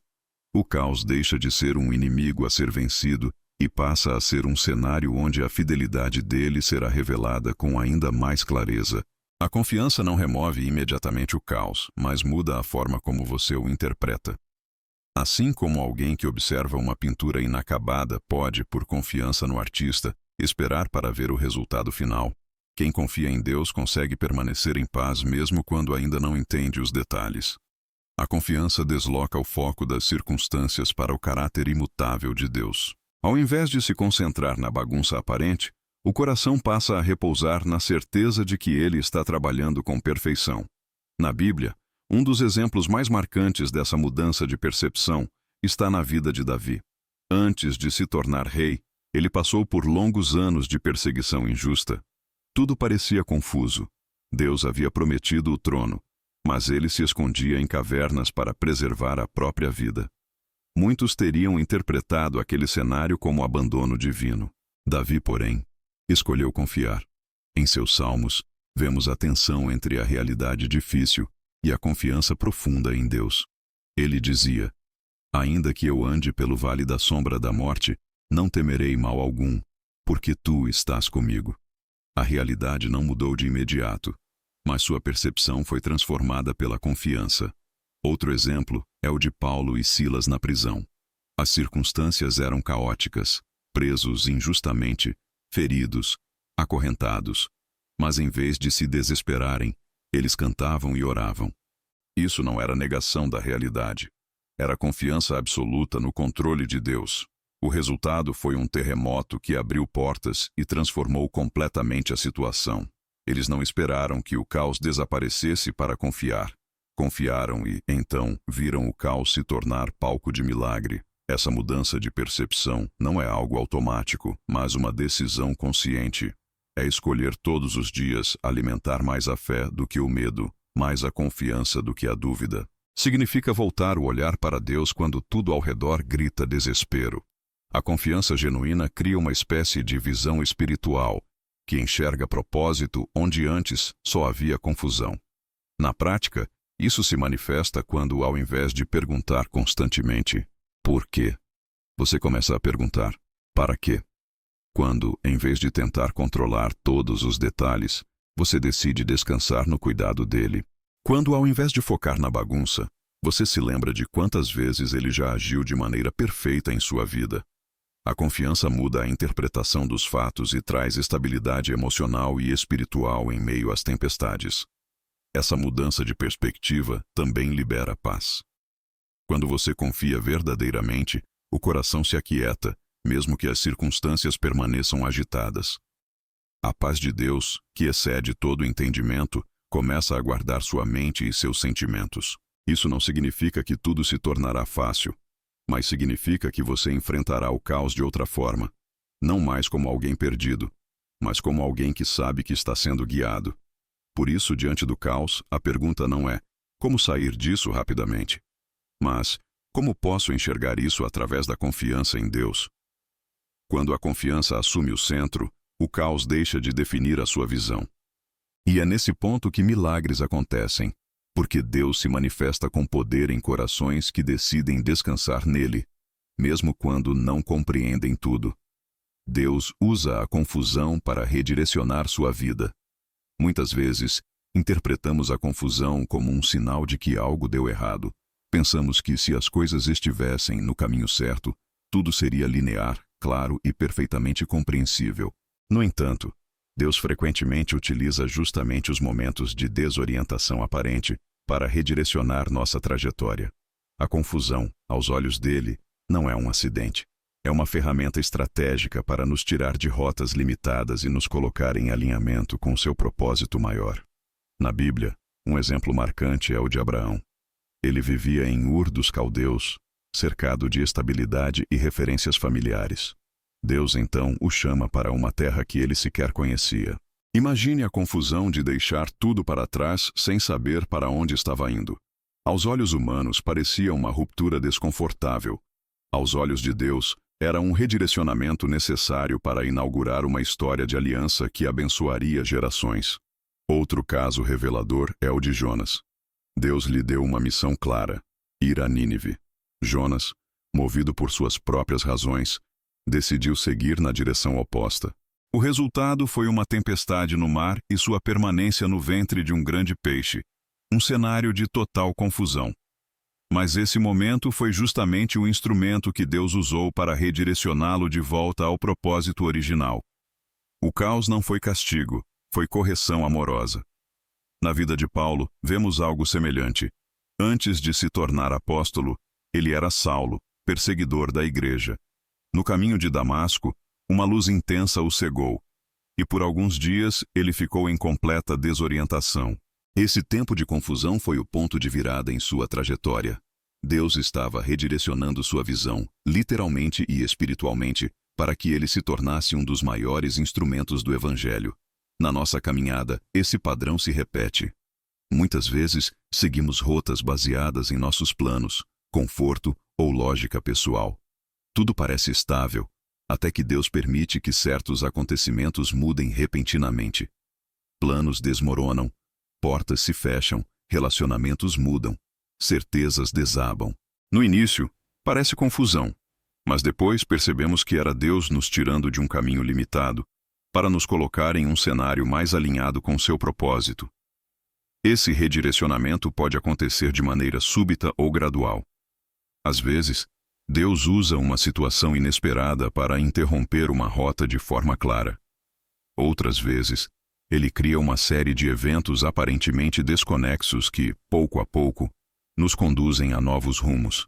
O caos deixa de ser um inimigo a ser vencido e passa a ser um cenário onde a fidelidade dele será revelada com ainda mais clareza. A confiança não remove imediatamente o caos, mas muda a forma como você o interpreta. Assim como alguém que observa uma pintura inacabada pode, por confiança no artista, esperar para ver o resultado final, quem confia em Deus consegue permanecer em paz mesmo quando ainda não entende os detalhes. A confiança desloca o foco das circunstâncias para o caráter imutável de Deus. Ao invés de se concentrar na bagunça aparente, o coração passa a repousar na certeza de que ele está trabalhando com perfeição. Na Bíblia, um dos exemplos mais marcantes dessa mudança de percepção está na vida de Davi. Antes de se tornar rei, ele passou por longos anos de perseguição injusta. Tudo parecia confuso. Deus havia prometido o trono, mas ele se escondia em cavernas para preservar a própria vida. Muitos teriam interpretado aquele cenário como abandono divino. Davi, porém, escolheu confiar. Em seus salmos, vemos a tensão entre a realidade difícil e a confiança profunda em Deus. Ele dizia: "Ainda que eu ande pelo vale da sombra da morte, não temerei mal algum, porque tu estás comigo." A realidade não mudou de imediato, mas sua percepção foi transformada pela confiança. Outro exemplo é o de Paulo e Silas na prisão. As circunstâncias eram caóticas, presos injustamente, feridos, acorrentados. Mas em vez de se desesperarem, eles cantavam e oravam. Isso não era negação da realidade. Era confiança absoluta no controle de Deus. O resultado foi um terremoto que abriu portas e transformou completamente a situação. Eles não esperaram que o caos desaparecesse para confiar. Confiaram e, então, viram o caos se tornar palco de milagre. Essa mudança de percepção não é algo automático, mas uma decisão consciente. É escolher todos os dias alimentar mais a fé do que o medo, mais a confiança do que a dúvida. Significa voltar o olhar para Deus quando tudo ao redor grita desespero. A confiança genuína cria uma espécie de visão espiritual, que enxerga propósito onde antes só havia confusão. Na prática, isso se manifesta quando, ao invés de perguntar constantemente "por quê?", você começa a perguntar "para quê?". Quando, em vez de tentar controlar todos os detalhes, você decide descansar no cuidado dele. Quando, ao invés de focar na bagunça, você se lembra de quantas vezes ele já agiu de maneira perfeita em sua vida. A confiança muda a interpretação dos fatos e traz estabilidade emocional e espiritual em meio às tempestades. Essa mudança de perspectiva também libera paz. Quando você confia verdadeiramente, o coração se aquieta, mesmo que as circunstâncias permaneçam agitadas. A paz de Deus, que excede todo entendimento, começa a guardar sua mente e seus sentimentos. Isso não significa que tudo se tornará fácil, mas significa que você enfrentará o caos de outra forma, não mais como alguém perdido, mas como alguém que sabe que está sendo guiado. Por isso, diante do caos, a pergunta não é como sair disso rapidamente, mas como posso enxergar isso através da confiança em Deus? Quando a confiança assume o centro, o caos deixa de definir a sua visão. E é nesse ponto que milagres acontecem, porque Deus se manifesta com poder em corações que decidem descansar nele, mesmo quando não compreendem tudo. Deus usa a confusão para redirecionar sua vida. Muitas vezes, interpretamos a confusão como um sinal de que algo deu errado. Pensamos que se as coisas estivessem no caminho certo, tudo seria linear, claro e perfeitamente compreensível. No entanto, Deus frequentemente utiliza justamente os momentos de desorientação aparente para redirecionar nossa trajetória. A confusão, aos olhos dele, não é um acidente. É uma ferramenta estratégica para nos tirar de rotas limitadas e nos colocar em alinhamento com seu propósito maior. Na Bíblia, um exemplo marcante é o de Abraão. Ele vivia em Ur dos Caldeus, cercado de estabilidade e referências familiares. Deus então o chama para uma terra que ele sequer conhecia. Imagine a confusão de deixar tudo para trás sem saber para onde estava indo. Aos olhos humanos parecia uma ruptura desconfortável. Aos olhos de Deus, era um redirecionamento necessário para inaugurar uma história de aliança que abençoaria gerações. Outro caso revelador é o de Jonas. Deus lhe deu uma missão clara: ir a Nínive. Jonas, movido por suas próprias razões, decidiu seguir na direção oposta. O resultado foi uma tempestade no mar e sua permanência no ventre de um grande peixe, um cenário de total confusão. Mas esse momento foi justamente o instrumento que Deus usou para redirecioná-lo de volta ao propósito original. O caos não foi castigo, foi correção amorosa. Na vida de Paulo, vemos algo semelhante. Antes de se tornar apóstolo, ele era Saulo, perseguidor da igreja. No caminho de Damasco, uma luz intensa o cegou, e por alguns dias ele ficou em completa desorientação. Esse tempo de confusão foi o ponto de virada em sua trajetória. Deus estava redirecionando sua visão, literalmente e espiritualmente, para que ele se tornasse um dos maiores instrumentos do Evangelho. Na nossa caminhada, esse padrão se repete. Muitas vezes, seguimos rotas baseadas em nossos planos, conforto ou lógica pessoal. Tudo parece estável, até que Deus permite que certos acontecimentos mudem repentinamente. Planos desmoronam, portas se fecham, relacionamentos mudam, certezas desabam. No início, parece confusão, mas depois percebemos que era Deus nos tirando de um caminho limitado, para nos colocar em um cenário mais alinhado com seu propósito. Esse redirecionamento pode acontecer de maneira súbita ou gradual. Às vezes, Deus usa uma situação inesperada para interromper uma rota de forma clara. Outras vezes, Ele cria uma série de eventos aparentemente desconexos que, pouco a pouco, nos conduzem a novos rumos.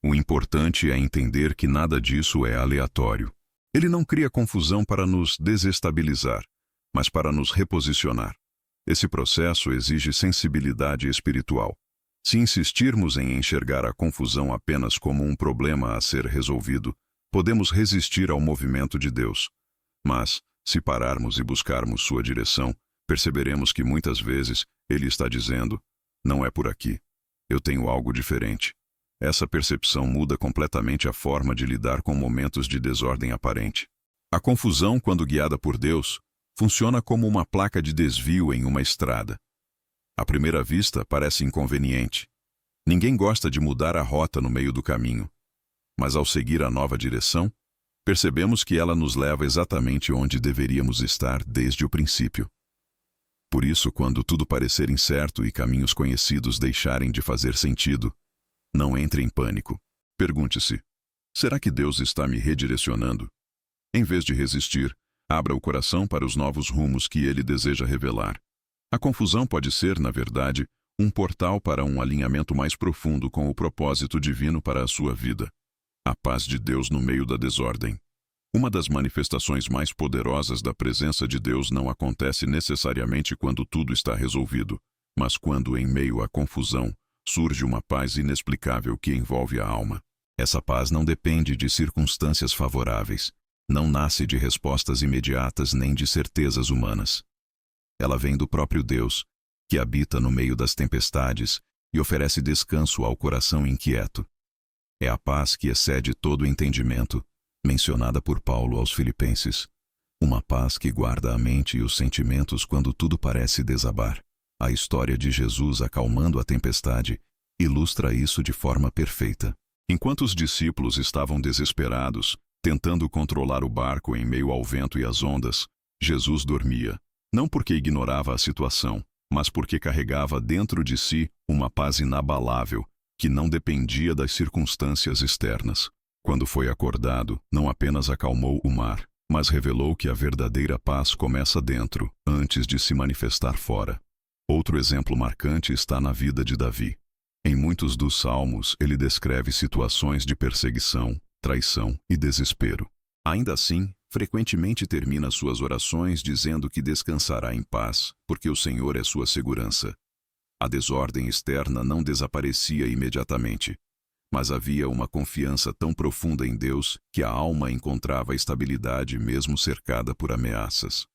O importante é entender que nada disso é aleatório. Ele não cria confusão para nos desestabilizar, mas para nos reposicionar. Esse processo exige sensibilidade espiritual. Se insistirmos em enxergar a confusão apenas como um problema a ser resolvido, podemos resistir ao movimento de Deus. Mas, se pararmos e buscarmos sua direção, perceberemos que muitas vezes Ele está dizendo: não é por aqui. Eu tenho algo diferente. Essa percepção muda completamente a forma de lidar com momentos de desordem aparente. A confusão, quando guiada por Deus, funciona como uma placa de desvio em uma estrada. À primeira vista, parece inconveniente. Ninguém gosta de mudar a rota no meio do caminho. Mas ao seguir a nova direção, percebemos que ela nos leva exatamente onde deveríamos estar desde o princípio. Por isso, quando tudo parecer incerto e caminhos conhecidos deixarem de fazer sentido, não entre em pânico. Pergunte-se: será que Deus está me redirecionando? Em vez de resistir, abra o coração para os novos rumos que Ele deseja revelar. A confusão pode ser, na verdade, um portal para um alinhamento mais profundo com o propósito divino para a sua vida. A paz de Deus no meio da desordem. Uma das manifestações mais poderosas da presença de Deus não acontece necessariamente quando tudo está resolvido, mas quando, em meio à confusão, surge uma paz inexplicável que envolve a alma. Essa paz não depende de circunstâncias favoráveis, não nasce de respostas imediatas nem de certezas humanas. Ela vem do próprio Deus, que habita no meio das tempestades e oferece descanso ao coração inquieto. É a paz que excede todo o entendimento, mencionada por Paulo aos Filipenses. Uma paz que guarda a mente e os sentimentos quando tudo parece desabar. A história de Jesus acalmando a tempestade ilustra isso de forma perfeita. Enquanto os discípulos estavam desesperados, tentando controlar o barco em meio ao vento e às ondas, Jesus dormia. Não porque ignorava a situação, mas porque carregava dentro de si uma paz inabalável, que não dependia das circunstâncias externas. Quando foi acordado, não apenas acalmou o mar, mas revelou que a verdadeira paz começa dentro, antes de se manifestar fora. Outro exemplo marcante está na vida de Davi. Em muitos dos salmos, ele descreve situações de perseguição, traição e desespero. Ainda assim, frequentemente termina suas orações dizendo que descansará em paz, porque o Senhor é sua segurança. A desordem externa não desaparecia imediatamente, mas havia uma confiança tão profunda em Deus que a alma encontrava estabilidade mesmo cercada por ameaças.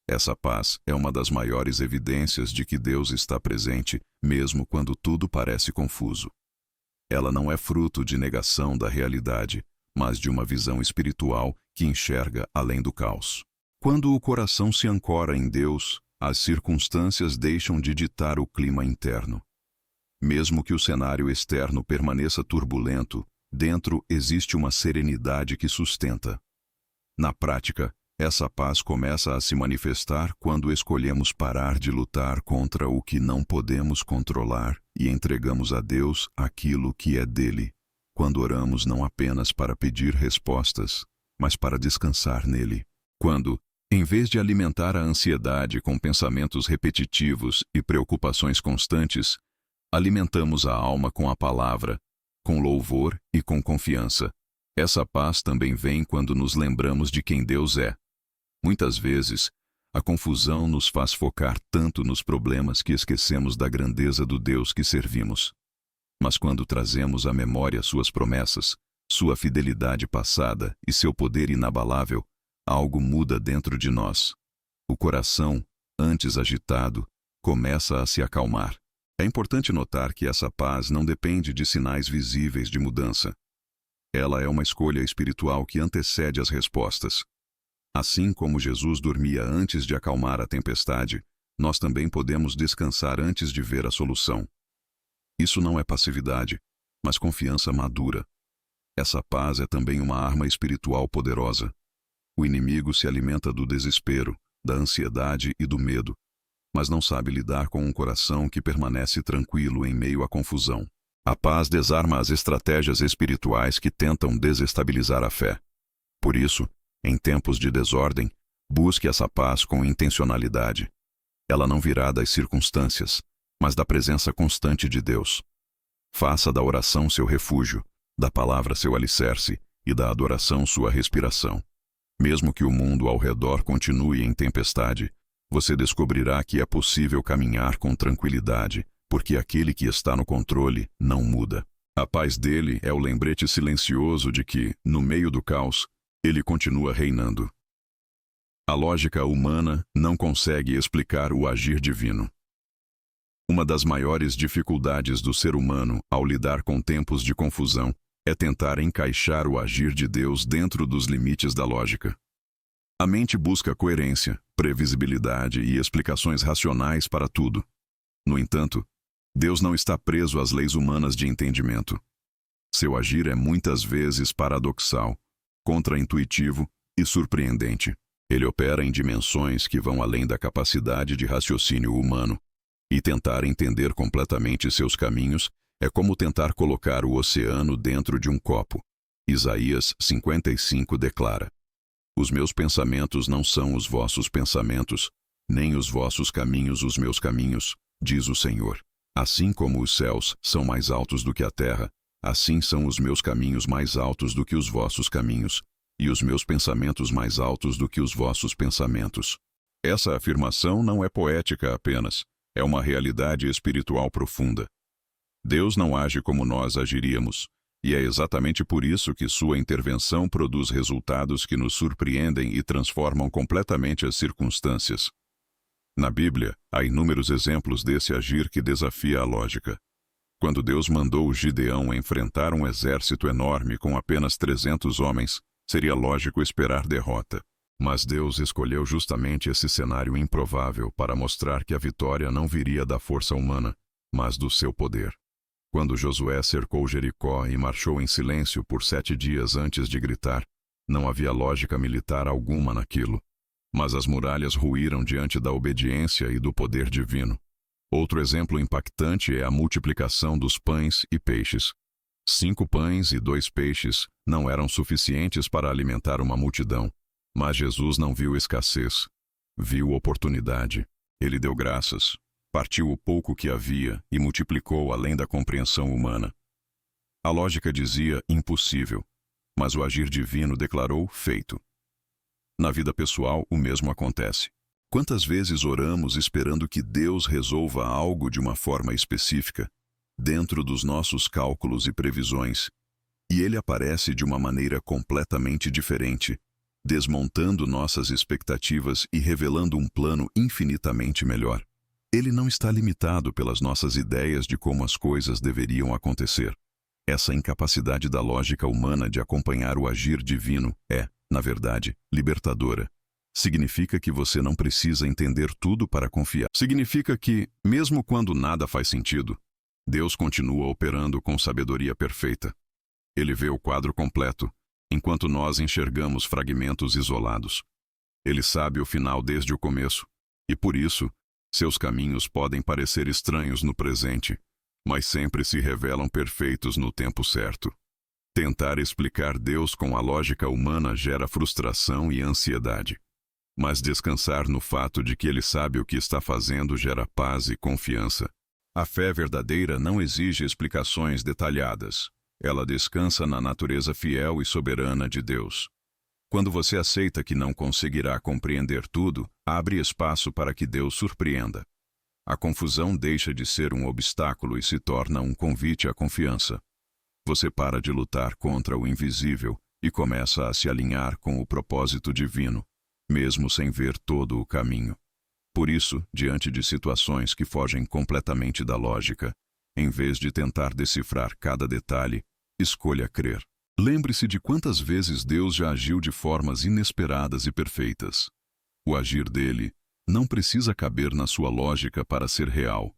Essa paz é uma das maiores evidências de que Deus está presente, mesmo quando tudo parece confuso. Ela não é fruto de negação da realidade, mas de uma visão espiritual que enxerga além do caos. Quando o coração se ancora em Deus, as circunstâncias deixam de ditar o clima interno. Mesmo que o cenário externo permaneça turbulento, dentro existe uma serenidade que sustenta. Na prática, essa paz começa a se manifestar quando escolhemos parar de lutar contra o que não podemos controlar e entregamos a Deus aquilo que é dele, quando oramos não apenas para pedir respostas, mas para descansar nele. Quando, em vez de alimentar a ansiedade com pensamentos repetitivos e preocupações constantes, alimentamos a alma com a palavra, com louvor e com confiança. Essa paz também vem quando nos lembramos de quem Deus é. Muitas vezes, a confusão nos faz focar tanto nos problemas que esquecemos da grandeza do Deus que servimos. Mas quando trazemos à memória suas promessas, sua fidelidade passada e seu poder inabalável, algo muda dentro de nós. O coração, antes agitado, começa a se acalmar. É importante notar que essa paz não depende de sinais visíveis de mudança. Ela é uma escolha espiritual que antecede as respostas. Assim como Jesus dormia antes de acalmar a tempestade, nós também podemos descansar antes de ver a solução. Isso não é passividade, mas confiança madura. Essa paz é também uma arma espiritual poderosa. O inimigo se alimenta do desespero, da ansiedade e do medo, mas não sabe lidar com um coração que permanece tranquilo em meio à confusão. A paz desarma as estratégias espirituais que tentam desestabilizar a fé. Por isso, em tempos de desordem, busque essa paz com intencionalidade. Ela não virá das circunstâncias, mas da presença constante de Deus. Faça da oração seu refúgio, da palavra seu alicerce e da adoração sua respiração. Mesmo que o mundo ao redor continue em tempestade, você descobrirá que é possível caminhar com tranquilidade, porque aquele que está no controle não muda. A paz dele é o lembrete silencioso de que, no meio do caos, ele continua reinando. A lógica humana não consegue explicar o agir divino. Uma das maiores dificuldades do ser humano ao lidar com tempos de confusão é tentar encaixar o agir de Deus dentro dos limites da lógica. A mente busca coerência, previsibilidade e explicações racionais para tudo. No entanto, Deus não está preso às leis humanas de entendimento. Seu agir é muitas vezes paradoxal, contraintuitivo e surpreendente. Ele opera em dimensões que vão além da capacidade de raciocínio humano, e tentar entender completamente seus caminhos é como tentar colocar o oceano dentro de um copo. Isaías 55 declara: Os meus pensamentos não são os vossos pensamentos, nem os vossos caminhos os meus caminhos, diz o Senhor. Assim como os céus são mais altos do que a terra, assim são os meus caminhos mais altos do que os vossos caminhos, e os meus pensamentos mais altos do que os vossos pensamentos. Essa afirmação não é poética apenas, é uma realidade espiritual profunda. Deus não age como nós agiríamos, e é exatamente por isso que sua intervenção produz resultados que nos surpreendem e transformam completamente as circunstâncias. Na Bíblia, há inúmeros exemplos desse agir que desafia a lógica. Quando Deus mandou Gideão enfrentar um exército enorme com apenas 300 homens, seria lógico esperar derrota. Mas Deus escolheu justamente esse cenário improvável para mostrar que a vitória não viria da força humana, mas do seu poder. Quando Josué cercou Jericó e marchou em silêncio por 7 dias antes de gritar, não havia lógica militar alguma naquilo. Mas as muralhas ruíram diante da obediência e do poder divino. Outro exemplo impactante é a multiplicação dos pães e peixes. 5 pães e 2 peixes não eram suficientes para alimentar uma multidão. Mas Jesus não viu escassez, viu oportunidade. Ele deu graças, partiu o pouco que havia e multiplicou além da compreensão humana. A lógica dizia impossível, mas o agir divino declarou feito. Na vida pessoal, o mesmo acontece. Quantas vezes oramos esperando que Deus resolva algo de uma forma específica, dentro dos nossos cálculos e previsões, e ele aparece de uma maneira completamente diferente, desmontando nossas expectativas e revelando um plano infinitamente melhor. Ele não está limitado pelas nossas ideias de como as coisas deveriam acontecer. Essa incapacidade da lógica humana de acompanhar o agir divino é, na verdade, libertadora. Significa que você não precisa entender tudo para confiar. Significa que, mesmo quando nada faz sentido, Deus continua operando com sabedoria perfeita. Ele vê o quadro completo, enquanto nós enxergamos fragmentos isolados. Ele sabe o final desde o começo, e por isso, seus caminhos podem parecer estranhos no presente, mas sempre se revelam perfeitos no tempo certo. Tentar explicar Deus com a lógica humana gera frustração e ansiedade. Mas descansar no fato de que Ele sabe o que está fazendo gera paz e confiança. A fé verdadeira não exige explicações detalhadas. Ela descansa na natureza fiel e soberana de Deus. Quando você aceita que não conseguirá compreender tudo, abre espaço para que Deus surpreenda. A confusão deixa de ser um obstáculo e se torna um convite à confiança. Você para de lutar contra o invisível e começa a se alinhar com o propósito divino, mesmo sem ver todo o caminho. Por isso, diante de situações que fogem completamente da lógica, em vez de tentar decifrar cada detalhe, escolha crer. Lembre-se de quantas vezes Deus já agiu de formas inesperadas e perfeitas. O agir dele não precisa caber na sua lógica para ser real.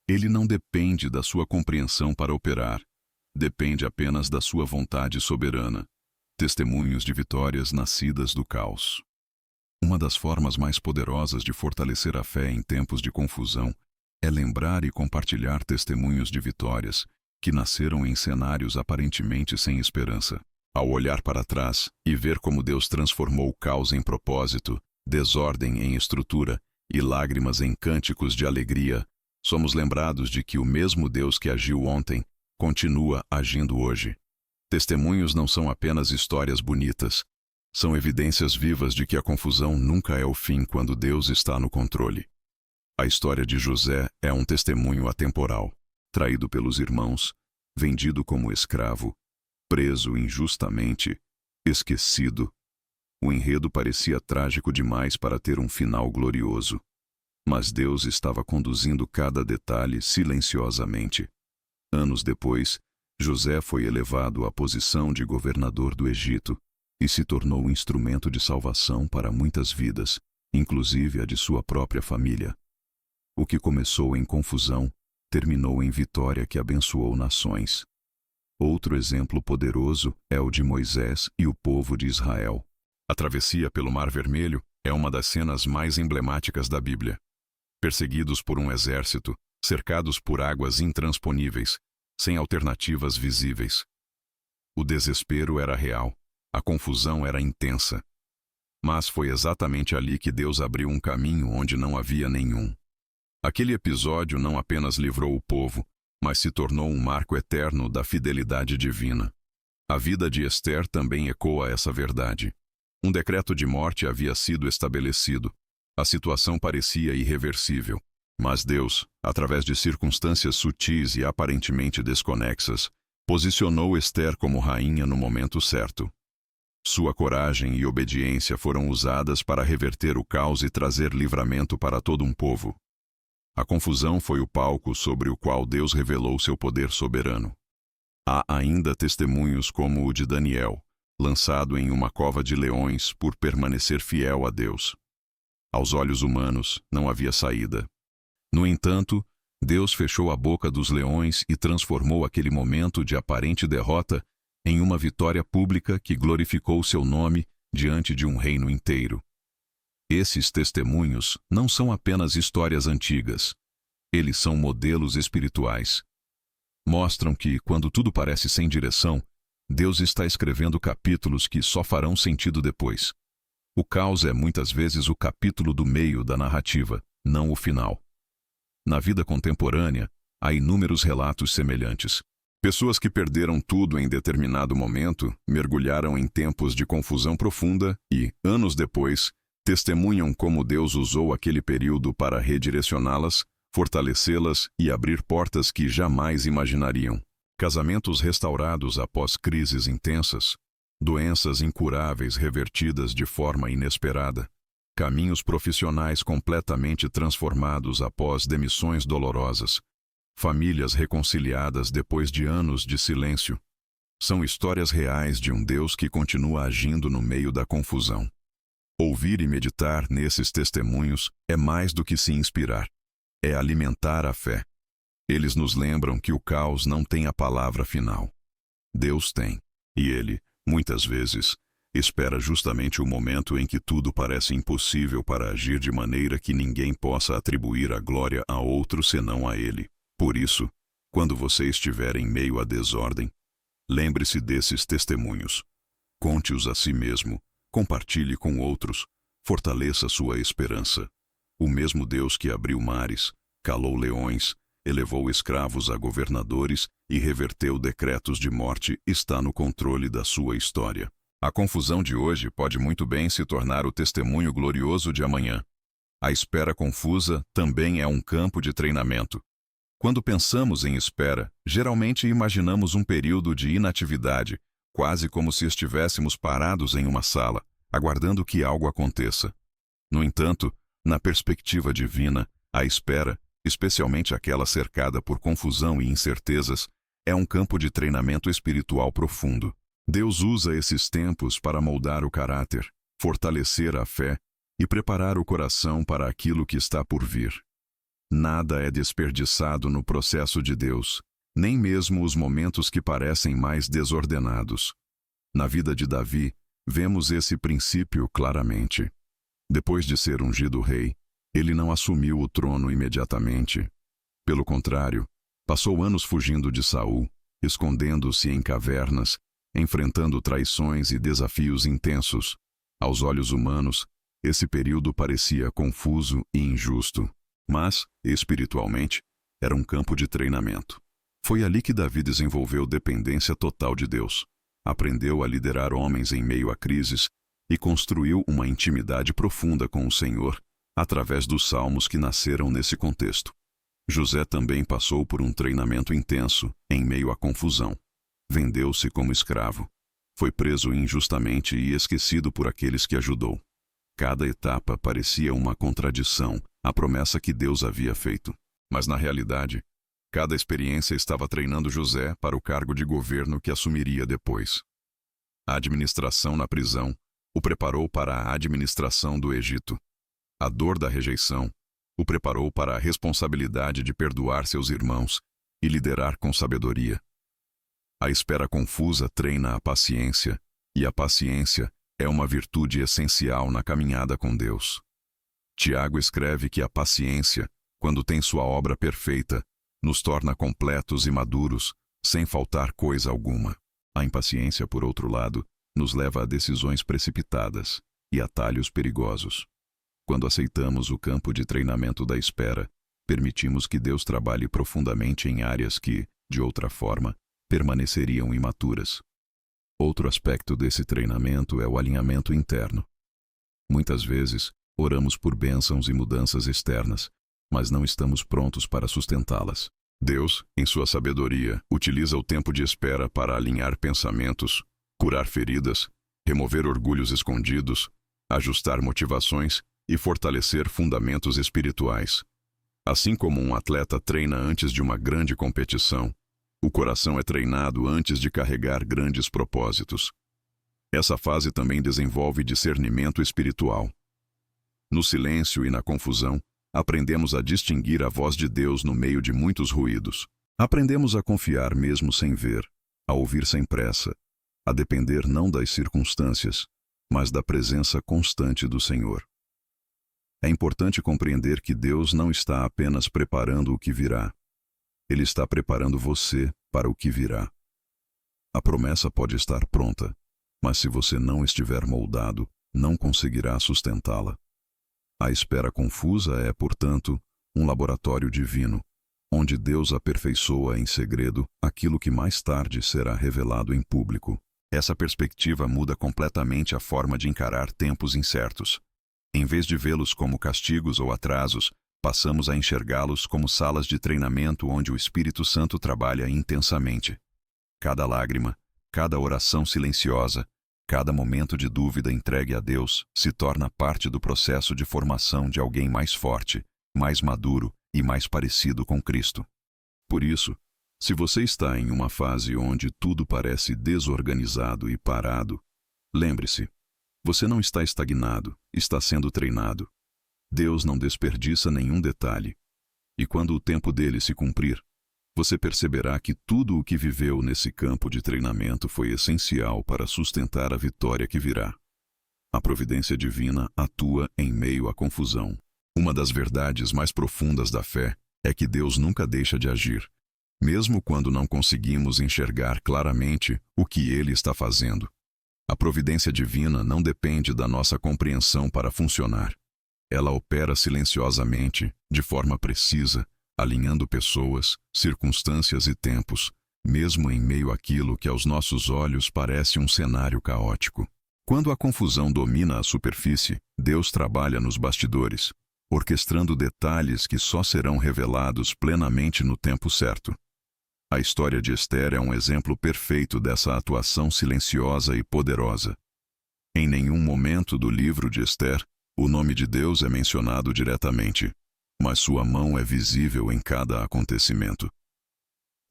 Ele não depende da sua compreensão para operar. Depende apenas da sua vontade soberana. Testemunhos de vitórias nascidas do caos. Uma das formas mais poderosas de fortalecer a fé em tempos de confusão é lembrar e compartilhar testemunhos de vitórias que nasceram em cenários aparentemente sem esperança. Ao olhar para trás e ver como Deus transformou o caos em propósito, desordem em estrutura e lágrimas em cânticos de alegria, somos lembrados de que o mesmo Deus que agiu ontem continua agindo hoje. Testemunhos não são apenas histórias bonitas, são evidências vivas de que a confusão nunca é o fim quando Deus está no controle. A história de José é um testemunho atemporal. Traído pelos irmãos, vendido como escravo, preso injustamente, esquecido. O enredo parecia trágico demais para ter um final glorioso. Mas Deus estava conduzindo cada detalhe silenciosamente. Anos depois, José foi elevado à posição de governador do Egito e se tornou um instrumento de salvação para muitas vidas, inclusive a de sua própria família. O que começou em confusão terminou em vitória que abençoou nações. Outro exemplo poderoso é o de Moisés e o povo de Israel. A travessia pelo Mar Vermelho é uma das cenas mais emblemáticas da Bíblia. Perseguidos por um exército, cercados por águas intransponíveis, sem alternativas visíveis. O desespero era real, a confusão era intensa. Mas foi exatamente ali que Deus abriu um caminho onde não havia nenhum. Aquele episódio não apenas livrou o povo, mas se tornou um marco eterno da fidelidade divina. A vida de Esther também ecoa essa verdade. Um decreto de morte havia sido estabelecido. A situação parecia irreversível. Mas Deus, através de circunstâncias sutis e aparentemente desconexas, posicionou Esther como rainha no momento certo. Sua coragem e obediência foram usadas para reverter o caos e trazer livramento para todo um povo. A confusão foi o palco sobre o qual Deus revelou seu poder soberano. Há ainda testemunhos como o de Daniel, lançado em uma cova de leões por permanecer fiel a Deus. Aos olhos humanos, não havia saída. No entanto, Deus fechou a boca dos leões e transformou aquele momento de aparente derrota em uma vitória pública que glorificou seu nome diante de um reino inteiro. Esses testemunhos não são apenas histórias antigas. Eles são modelos espirituais. Mostram que, quando tudo parece sem direção, Deus está escrevendo capítulos que só farão sentido depois. O caos é muitas vezes o capítulo do meio da narrativa, não o final. Na vida contemporânea, há inúmeros relatos semelhantes. Pessoas que perderam tudo em determinado momento, mergulharam em tempos de confusão profunda e, anos depois, testemunham como Deus usou aquele período para redirecioná-las, fortalecê-las e abrir portas que jamais imaginariam. Casamentos restaurados após crises intensas, doenças incuráveis revertidas de forma inesperada, caminhos profissionais completamente transformados após demissões dolorosas, famílias reconciliadas depois de anos de silêncio. São histórias reais de um Deus que continua agindo no meio da confusão. Ouvir e meditar nesses testemunhos é mais do que se inspirar. É alimentar a fé. Eles nos lembram que o caos não tem a palavra final. Deus tem. E Ele, muitas vezes, espera justamente o momento em que tudo parece impossível para agir de maneira que ninguém possa atribuir a glória a outro senão a Ele. Por isso, quando você estiver em meio à desordem, lembre-se desses testemunhos. Conte-os a si mesmo, compartilhe com outros, fortaleça sua esperança. O mesmo Deus que abriu mares, calou leões, elevou escravos a governadores e reverteu decretos de morte está no controle da sua história. A confusão de hoje pode muito bem se tornar o testemunho glorioso de amanhã. A espera confusa também é um campo de treinamento. Quando pensamos em espera, geralmente imaginamos um período de inatividade, quase como se estivéssemos parados em uma sala, aguardando que algo aconteça. No entanto, na perspectiva divina, a espera, especialmente aquela cercada por confusão e incertezas, é um campo de treinamento espiritual profundo. Deus usa esses tempos para moldar o caráter, fortalecer a fé e preparar o coração para aquilo que está por vir. Nada é desperdiçado no processo de Deus, nem mesmo os momentos que parecem mais desordenados. Na vida de Davi, vemos esse princípio claramente. Depois de ser ungido rei, ele não assumiu o trono imediatamente. Pelo contrário, passou anos fugindo de Saul, escondendo-se em cavernas, enfrentando traições e desafios intensos. Aos olhos humanos, esse período parecia confuso e injusto, mas, espiritualmente, era um campo de treinamento. Foi ali que Davi desenvolveu dependência total de Deus, aprendeu a liderar homens em meio a crises e construiu uma intimidade profunda com o Senhor, através dos salmos que nasceram nesse contexto. José também passou por um treinamento intenso, em meio à confusão. Vendeu-se como escravo. Foi preso injustamente e esquecido por aqueles que ajudou. Cada etapa parecia uma contradição à promessa que Deus havia feito. Mas na realidade, cada experiência estava treinando José para o cargo de governo que assumiria depois. A administração na prisão o preparou para a administração do Egito. A dor da rejeição o preparou para a responsabilidade de perdoar seus irmãos e liderar com sabedoria. A espera confusa treina a paciência, e a paciência é uma virtude essencial na caminhada com Deus. Tiago escreve que a paciência, quando tem sua obra perfeita, nos torna completos e maduros, sem faltar coisa alguma. A impaciência, por outro lado, nos leva a decisões precipitadas e atalhos perigosos. Quando aceitamos o campo de treinamento da espera, permitimos que Deus trabalhe profundamente em áreas que, de outra forma, permaneceriam imaturas. Outro aspecto desse treinamento é o alinhamento interno. Muitas vezes, oramos por bênçãos e mudanças externas, mas não estamos prontos para sustentá-las. Deus, em sua sabedoria, utiliza o tempo de espera para alinhar pensamentos, curar feridas, remover orgulhos escondidos, ajustar motivações e fortalecer fundamentos espirituais. Assim como um atleta treina antes de uma grande competição, o coração é treinado antes de carregar grandes propósitos. Essa fase também desenvolve discernimento espiritual. No silêncio e na confusão, aprendemos a distinguir a voz de Deus no meio de muitos ruídos. Aprendemos a confiar mesmo sem ver, a ouvir sem pressa, a depender não das circunstâncias, mas da presença constante do Senhor. É importante compreender que Deus não está apenas preparando o que virá. Ele está preparando você para o que virá. A promessa pode estar pronta, mas se você não estiver moldado, não conseguirá sustentá-la. A espera confusa é, portanto, um laboratório divino, onde Deus aperfeiçoa em segredo aquilo que mais tarde será revelado em público. Essa perspectiva muda completamente a forma de encarar tempos incertos. Em vez de vê-los como castigos ou atrasos, passamos a enxergá-los como salas de treinamento onde o Espírito Santo trabalha intensamente. Cada lágrima, cada oração silenciosa, cada momento de dúvida entregue a Deus se torna parte do processo de formação de alguém mais forte, mais maduro e mais parecido com Cristo. Por isso, se você está em uma fase onde tudo parece desorganizado e parado, lembre-se, você não está estagnado, está sendo treinado. Deus não desperdiça nenhum detalhe. E quando o tempo dele se cumprir, você perceberá que tudo o que viveu nesse campo de treinamento foi essencial para sustentar a vitória que virá. A providência divina atua em meio à confusão. Uma das verdades mais profundas da fé é que Deus nunca deixa de agir, mesmo quando não conseguimos enxergar claramente o que Ele está fazendo. A providência divina não depende da nossa compreensão para funcionar. Ela opera silenciosamente, de forma precisa, alinhando pessoas, circunstâncias e tempos, mesmo em meio àquilo que aos nossos olhos parece um cenário caótico. Quando a confusão domina a superfície, Deus trabalha nos bastidores, orquestrando detalhes que só serão revelados plenamente no tempo certo. A história de Esther é um exemplo perfeito dessa atuação silenciosa e poderosa. Em nenhum momento do livro de Esther, o nome de Deus é mencionado diretamente, mas sua mão é visível em cada acontecimento.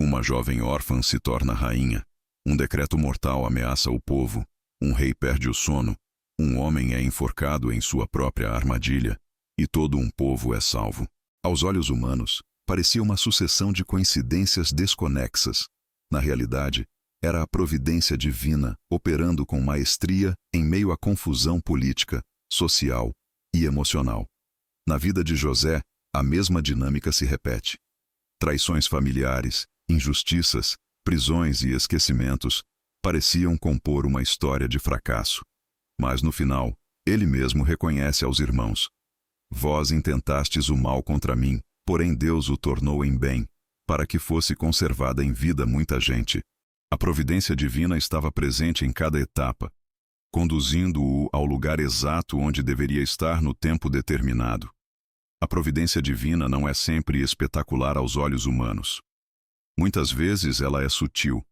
Uma jovem órfã se torna rainha, um decreto mortal ameaça o povo, um rei perde o sono, um homem é enforcado em sua própria armadilha, e todo um povo é salvo. Aos olhos humanos, parecia uma sucessão de coincidências desconexas. Na realidade, era a providência divina operando com maestria em meio à confusão política, social e emocional. Na vida de José, a mesma dinâmica se repete. Traições familiares, injustiças, prisões e esquecimentos pareciam compor uma história de fracasso. Mas no final, ele mesmo reconhece aos irmãos: vós intentastes o mal contra mim, porém Deus o tornou em bem, para que fosse conservada em vida muita gente. A providência divina estava presente em cada etapa, conduzindo-o ao lugar exato onde deveria estar no tempo determinado. A providência divina não é sempre espetacular aos olhos humanos. Muitas vezes ela é sutil.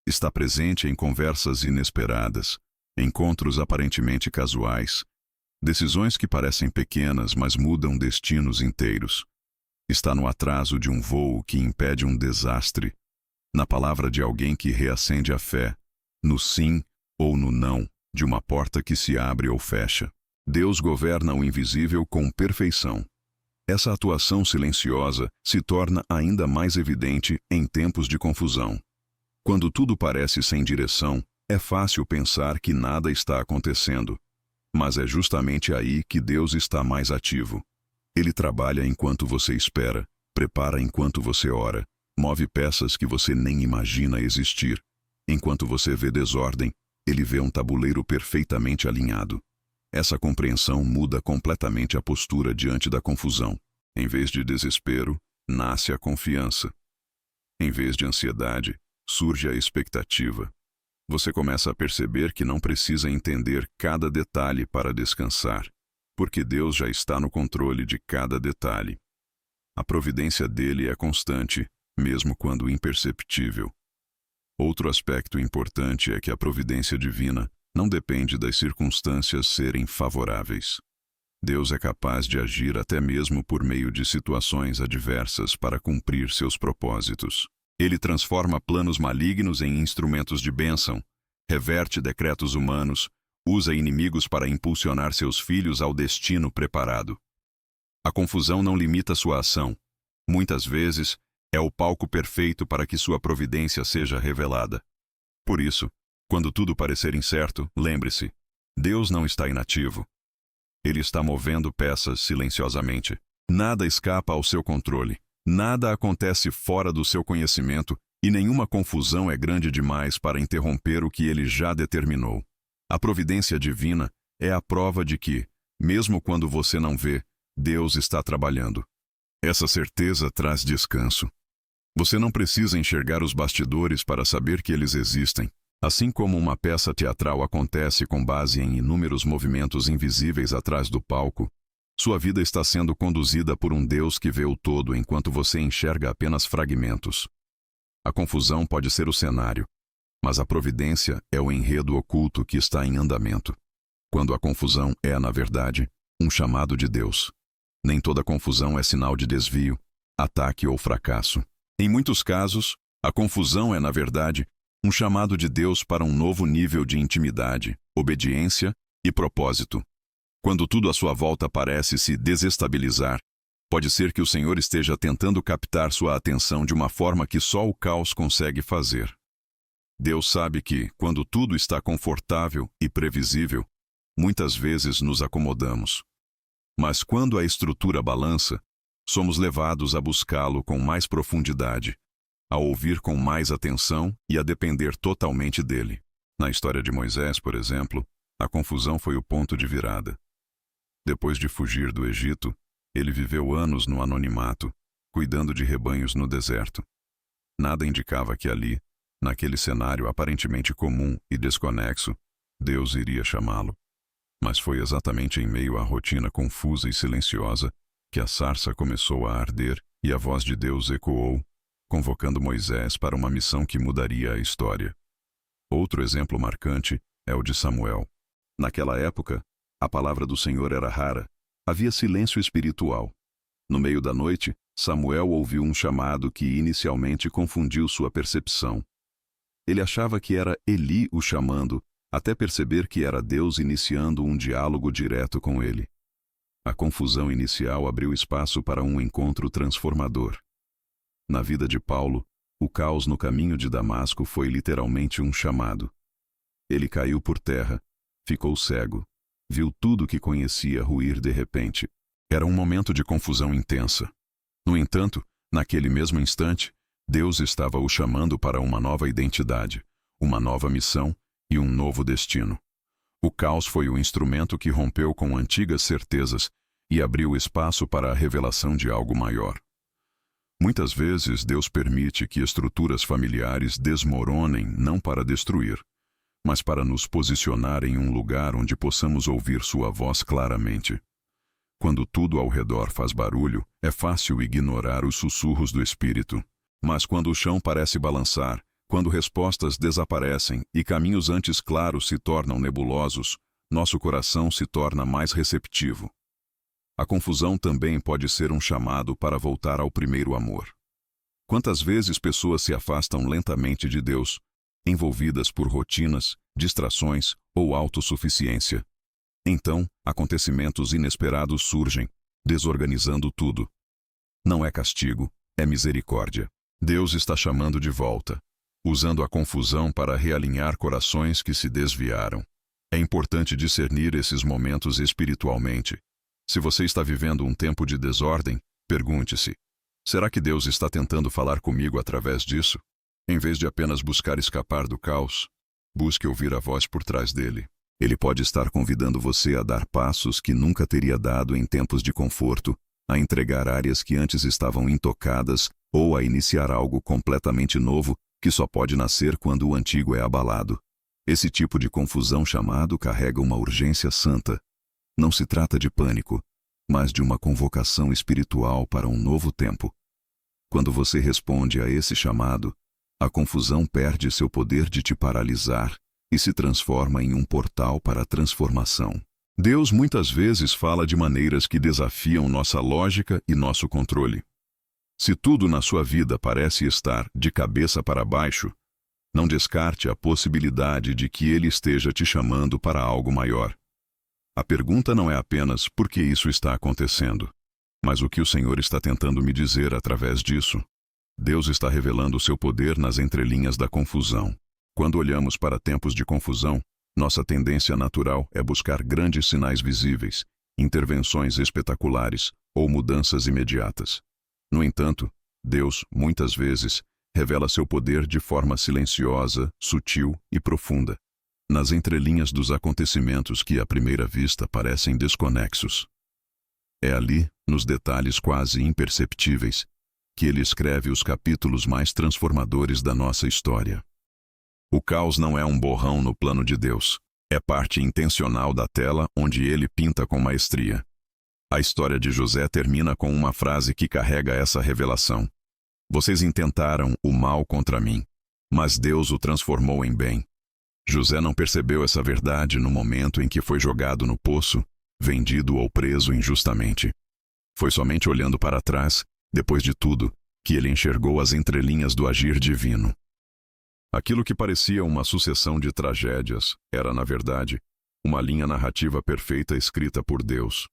Está presente em conversas inesperadas, encontros aparentemente casuais, decisões que parecem pequenas, mas mudam destinos inteiros. Está no atraso de um voo que impede um desastre, na palavra de alguém que reacende a fé, no sim ou no não de uma porta que se abre ou fecha. Deus governa o invisível com perfeição. Essa atuação silenciosa se torna ainda mais evidente em tempos de confusão. Quando tudo parece sem direção, é fácil pensar que nada está acontecendo. Mas é justamente aí que Deus está mais ativo. Ele trabalha enquanto você espera, prepara enquanto você ora, move peças que você nem imagina existir. Enquanto você vê desordem, ele vê um tabuleiro perfeitamente alinhado. Essa compreensão muda completamente a postura diante da confusão. Em vez de desespero, nasce a confiança. Em vez de ansiedade, surge a expectativa. Você começa a perceber que não precisa entender cada detalhe para descansar, porque Deus já está no controle de cada detalhe. A providência dele é constante, mesmo quando imperceptível. Outro aspecto importante é que a providência divina não depende das circunstâncias serem favoráveis. Deus é capaz de agir até mesmo por meio de situações adversas para cumprir seus propósitos. Ele transforma planos malignos em instrumentos de bênção, reverte decretos humanos, usa inimigos para impulsionar seus filhos ao destino preparado. A confusão não limita sua ação. Muitas vezes, é o palco perfeito para que sua providência seja revelada. Por isso, quando tudo parecer incerto, lembre-se: Deus não está inativo. Ele está movendo peças silenciosamente. Nada escapa ao seu controle. Nada acontece fora do seu conhecimento e nenhuma confusão é grande demais para interromper o que ele já determinou. A providência divina é a prova de que, mesmo quando você não vê, Deus está trabalhando. Essa certeza traz descanso. Você não precisa enxergar os bastidores para saber que eles existem. Assim como uma peça teatral acontece com base em inúmeros movimentos invisíveis atrás do palco, sua vida está sendo conduzida por um Deus que vê o todo enquanto você enxerga apenas fragmentos. A confusão pode ser o cenário, mas a providência é o enredo oculto que está em andamento. Quando a confusão é, na verdade, um chamado de Deus. Nem toda confusão é sinal de desvio, ataque ou fracasso. Em muitos casos, a confusão é, na verdade, um chamado de Deus para um novo nível de intimidade, obediência e propósito. Quando tudo à sua volta parece se desestabilizar, Pode ser que o Senhor esteja tentando captar sua atenção de uma forma que só o caos consegue fazer. Deus sabe que, quando tudo está confortável e previsível, muitas vezes nos acomodamos. Mas quando a estrutura balança, somos levados a buscá-lo com mais profundidade, a ouvir com mais atenção e a depender totalmente dele. Na história de Moisés, por exemplo, a confusão foi o ponto de virada. Depois de fugir do Egito, ele viveu anos no anonimato, cuidando de rebanhos no deserto. Nada indicava que ali, naquele cenário aparentemente comum e desconexo, Deus iria chamá-lo. Mas foi exatamente em meio à rotina confusa e silenciosa que a sarça começou a arder e a voz de Deus ecoou, convocando Moisés para uma missão que mudaria a história. Outro exemplo marcante é o de Samuel. Naquela época, a palavra do Senhor era rara. Havia silêncio espiritual. No meio da noite, Samuel ouviu um chamado que inicialmente confundiu sua percepção. Ele achava que era Eli o chamando, até perceber que era Deus iniciando um diálogo direto com ele. A confusão inicial abriu espaço para um encontro transformador. Na vida de Paulo, o caos no caminho de Damasco foi literalmente um chamado. Ele caiu por terra, ficou cego, viu tudo que conhecia ruir de repente. Era um momento de confusão intensa. No entanto, naquele mesmo instante, Deus estava o chamando para uma nova identidade, uma nova missão e um novo destino. O caos foi o instrumento que rompeu com antigas certezas e abriu espaço para a revelação de algo maior. Muitas vezes Deus permite que estruturas familiares desmoronem não para destruir, mas para nos posicionar em um lugar onde possamos ouvir sua voz claramente. Quando tudo ao redor faz barulho, é fácil ignorar os sussurros do Espírito. Mas quando o chão parece balançar, quando respostas desaparecem e caminhos antes claros se tornam nebulosos, nosso coração se torna mais receptivo. A confusão também pode ser um chamado para voltar ao primeiro amor. Quantas vezes pessoas se afastam lentamente de Deus, envolvidas por rotinas, distrações ou autossuficiência. Então, acontecimentos inesperados surgem, desorganizando tudo. Não é castigo, é misericórdia. Deus está chamando de volta, usando a confusão para realinhar corações que se desviaram. É importante discernir esses momentos espiritualmente. Se você está vivendo um tempo de desordem, pergunte-se: será que Deus está tentando falar comigo através disso? Em vez de apenas buscar escapar do caos, busque ouvir a voz por trás dele. Ele pode estar convidando você a dar passos que nunca teria dado em tempos de conforto, a entregar áreas que antes estavam intocadas ou a iniciar algo completamente novo que só pode nascer quando o antigo é abalado. Esse tipo de confusão chamado carrega uma urgência santa. Não se trata de pânico, mas de uma convocação espiritual para um novo tempo. Quando você responde a esse chamado, a confusão perde seu poder de te paralisar e se transforma em um portal para a transformação. Deus muitas vezes fala de maneiras que desafiam nossa lógica e nosso controle. Se tudo na sua vida parece estar de cabeça para baixo, não descarte a possibilidade de que Ele esteja te chamando para algo maior. A pergunta não é apenas por que isso está acontecendo, mas o que o Senhor está tentando me dizer através disso. Deus está revelando o seu poder nas entrelinhas da confusão. Quando olhamos para tempos de confusão, nossa tendência natural é buscar grandes sinais visíveis, intervenções espetaculares ou mudanças imediatas. No entanto, Deus, muitas vezes, revela seu poder de forma silenciosa, sutil e profunda, nas entrelinhas dos acontecimentos que à primeira vista parecem desconexos. É ali, nos detalhes quase imperceptíveis, que ele escreve os capítulos mais transformadores da nossa história. O caos não é um borrão no plano de Deus, é parte intencional da tela onde ele pinta com maestria. A história de José termina com uma frase que carrega essa revelação. Vocês intentaram o mal contra mim, mas Deus o transformou em bem. José não percebeu essa verdade no momento em que foi jogado no poço, vendido ou preso injustamente. Foi somente olhando para trás, depois de tudo, que ele enxergou as entrelinhas do agir divino. Aquilo que parecia uma sucessão de tragédias era, na verdade, uma linha narrativa perfeita escrita por Deus.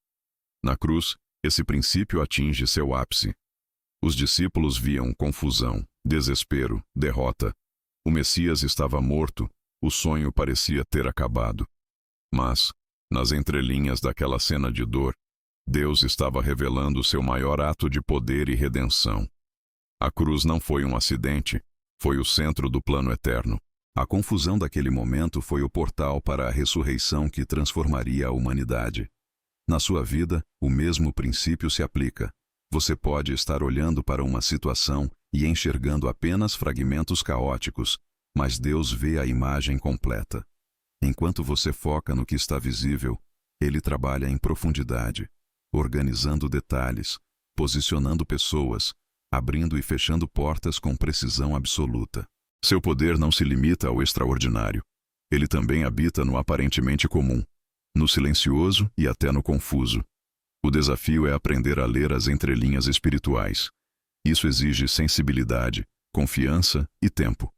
Na cruz, Esse princípio atinge seu ápice. Os discípulos viam confusão, desespero, derrota. O Messias estava morto, o sonho parecia ter acabado. Mas, nas entrelinhas daquela cena de dor, Deus estava revelando seu maior ato de poder e redenção. A cruz não foi um acidente, foi o centro do plano eterno. A confusão daquele momento foi o portal para a ressurreição que transformaria a humanidade. Na sua vida, o mesmo princípio se aplica. Você pode estar olhando para uma situação e enxergando apenas fragmentos caóticos, mas Deus vê a imagem completa. Enquanto você foca no que está visível, Ele trabalha em profundidade, organizando detalhes, posicionando pessoas, abrindo e fechando portas com precisão absoluta. Seu poder não se limita ao extraordinário. Ele também habita no aparentemente comum, no silencioso e até no confuso. O desafio é aprender a ler as entrelinhas espirituais. Isso exige sensibilidade, confiança e tempo.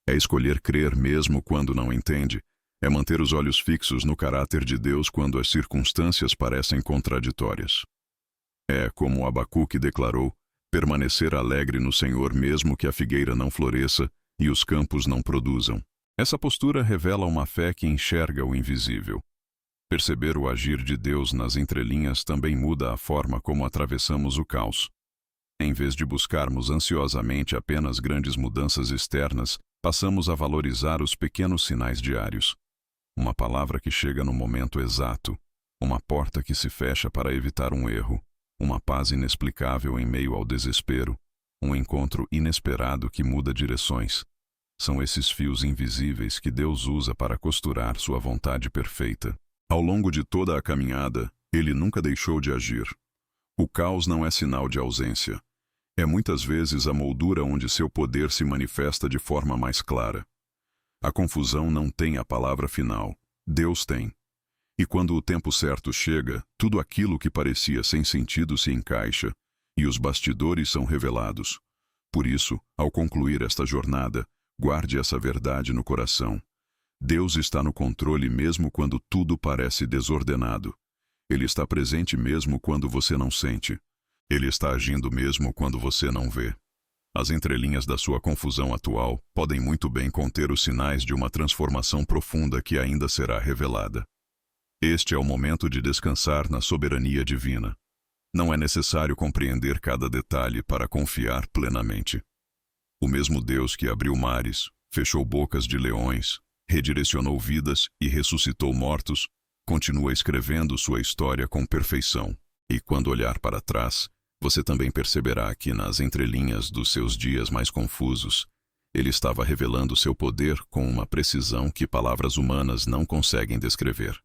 É escolher crer mesmo quando não entende. É manter os olhos fixos no caráter de Deus quando as circunstâncias parecem contraditórias. É, como Abacuque declarou, permanecer alegre no Senhor mesmo que a figueira não floresça e os campos não produzam. Essa postura revela uma fé que enxerga o invisível. Perceber o agir de Deus nas entrelinhas também muda a forma como atravessamos o caos. Em vez de buscarmos ansiosamente apenas grandes mudanças externas, passamos a valorizar os pequenos sinais diários. Uma palavra que chega no momento exato, uma porta que se fecha para evitar um erro, uma paz inexplicável em meio ao desespero, um encontro inesperado que muda direções. São esses fios invisíveis que Deus usa para costurar sua vontade perfeita. Ao longo de toda a caminhada, Ele nunca deixou de agir. O caos não é sinal de ausência. É muitas vezes a moldura onde seu poder se manifesta de forma mais clara. A confusão não tem a palavra final. Deus tem. E quando o tempo certo chega, tudo aquilo que parecia sem sentido se encaixa, e os bastidores são revelados. Por isso, ao concluir esta jornada, guarde essa verdade no coração. Deus está no controle mesmo quando tudo parece desordenado. Ele está presente mesmo quando você não sente. Ele está agindo mesmo quando você não vê. As entrelinhas da sua confusão atual podem muito bem conter os sinais de uma transformação profunda que ainda será revelada. Este é o momento de descansar na soberania divina. Não é necessário compreender cada detalhe para confiar plenamente. O mesmo Deus que abriu mares, fechou bocas de leões, redirecionou vidas e ressuscitou mortos, continua escrevendo sua história com perfeição. E quando olhar para trás, você também perceberá que nas entrelinhas dos seus dias mais confusos, Ele estava revelando seu poder com uma precisão que palavras humanas não conseguem descrever.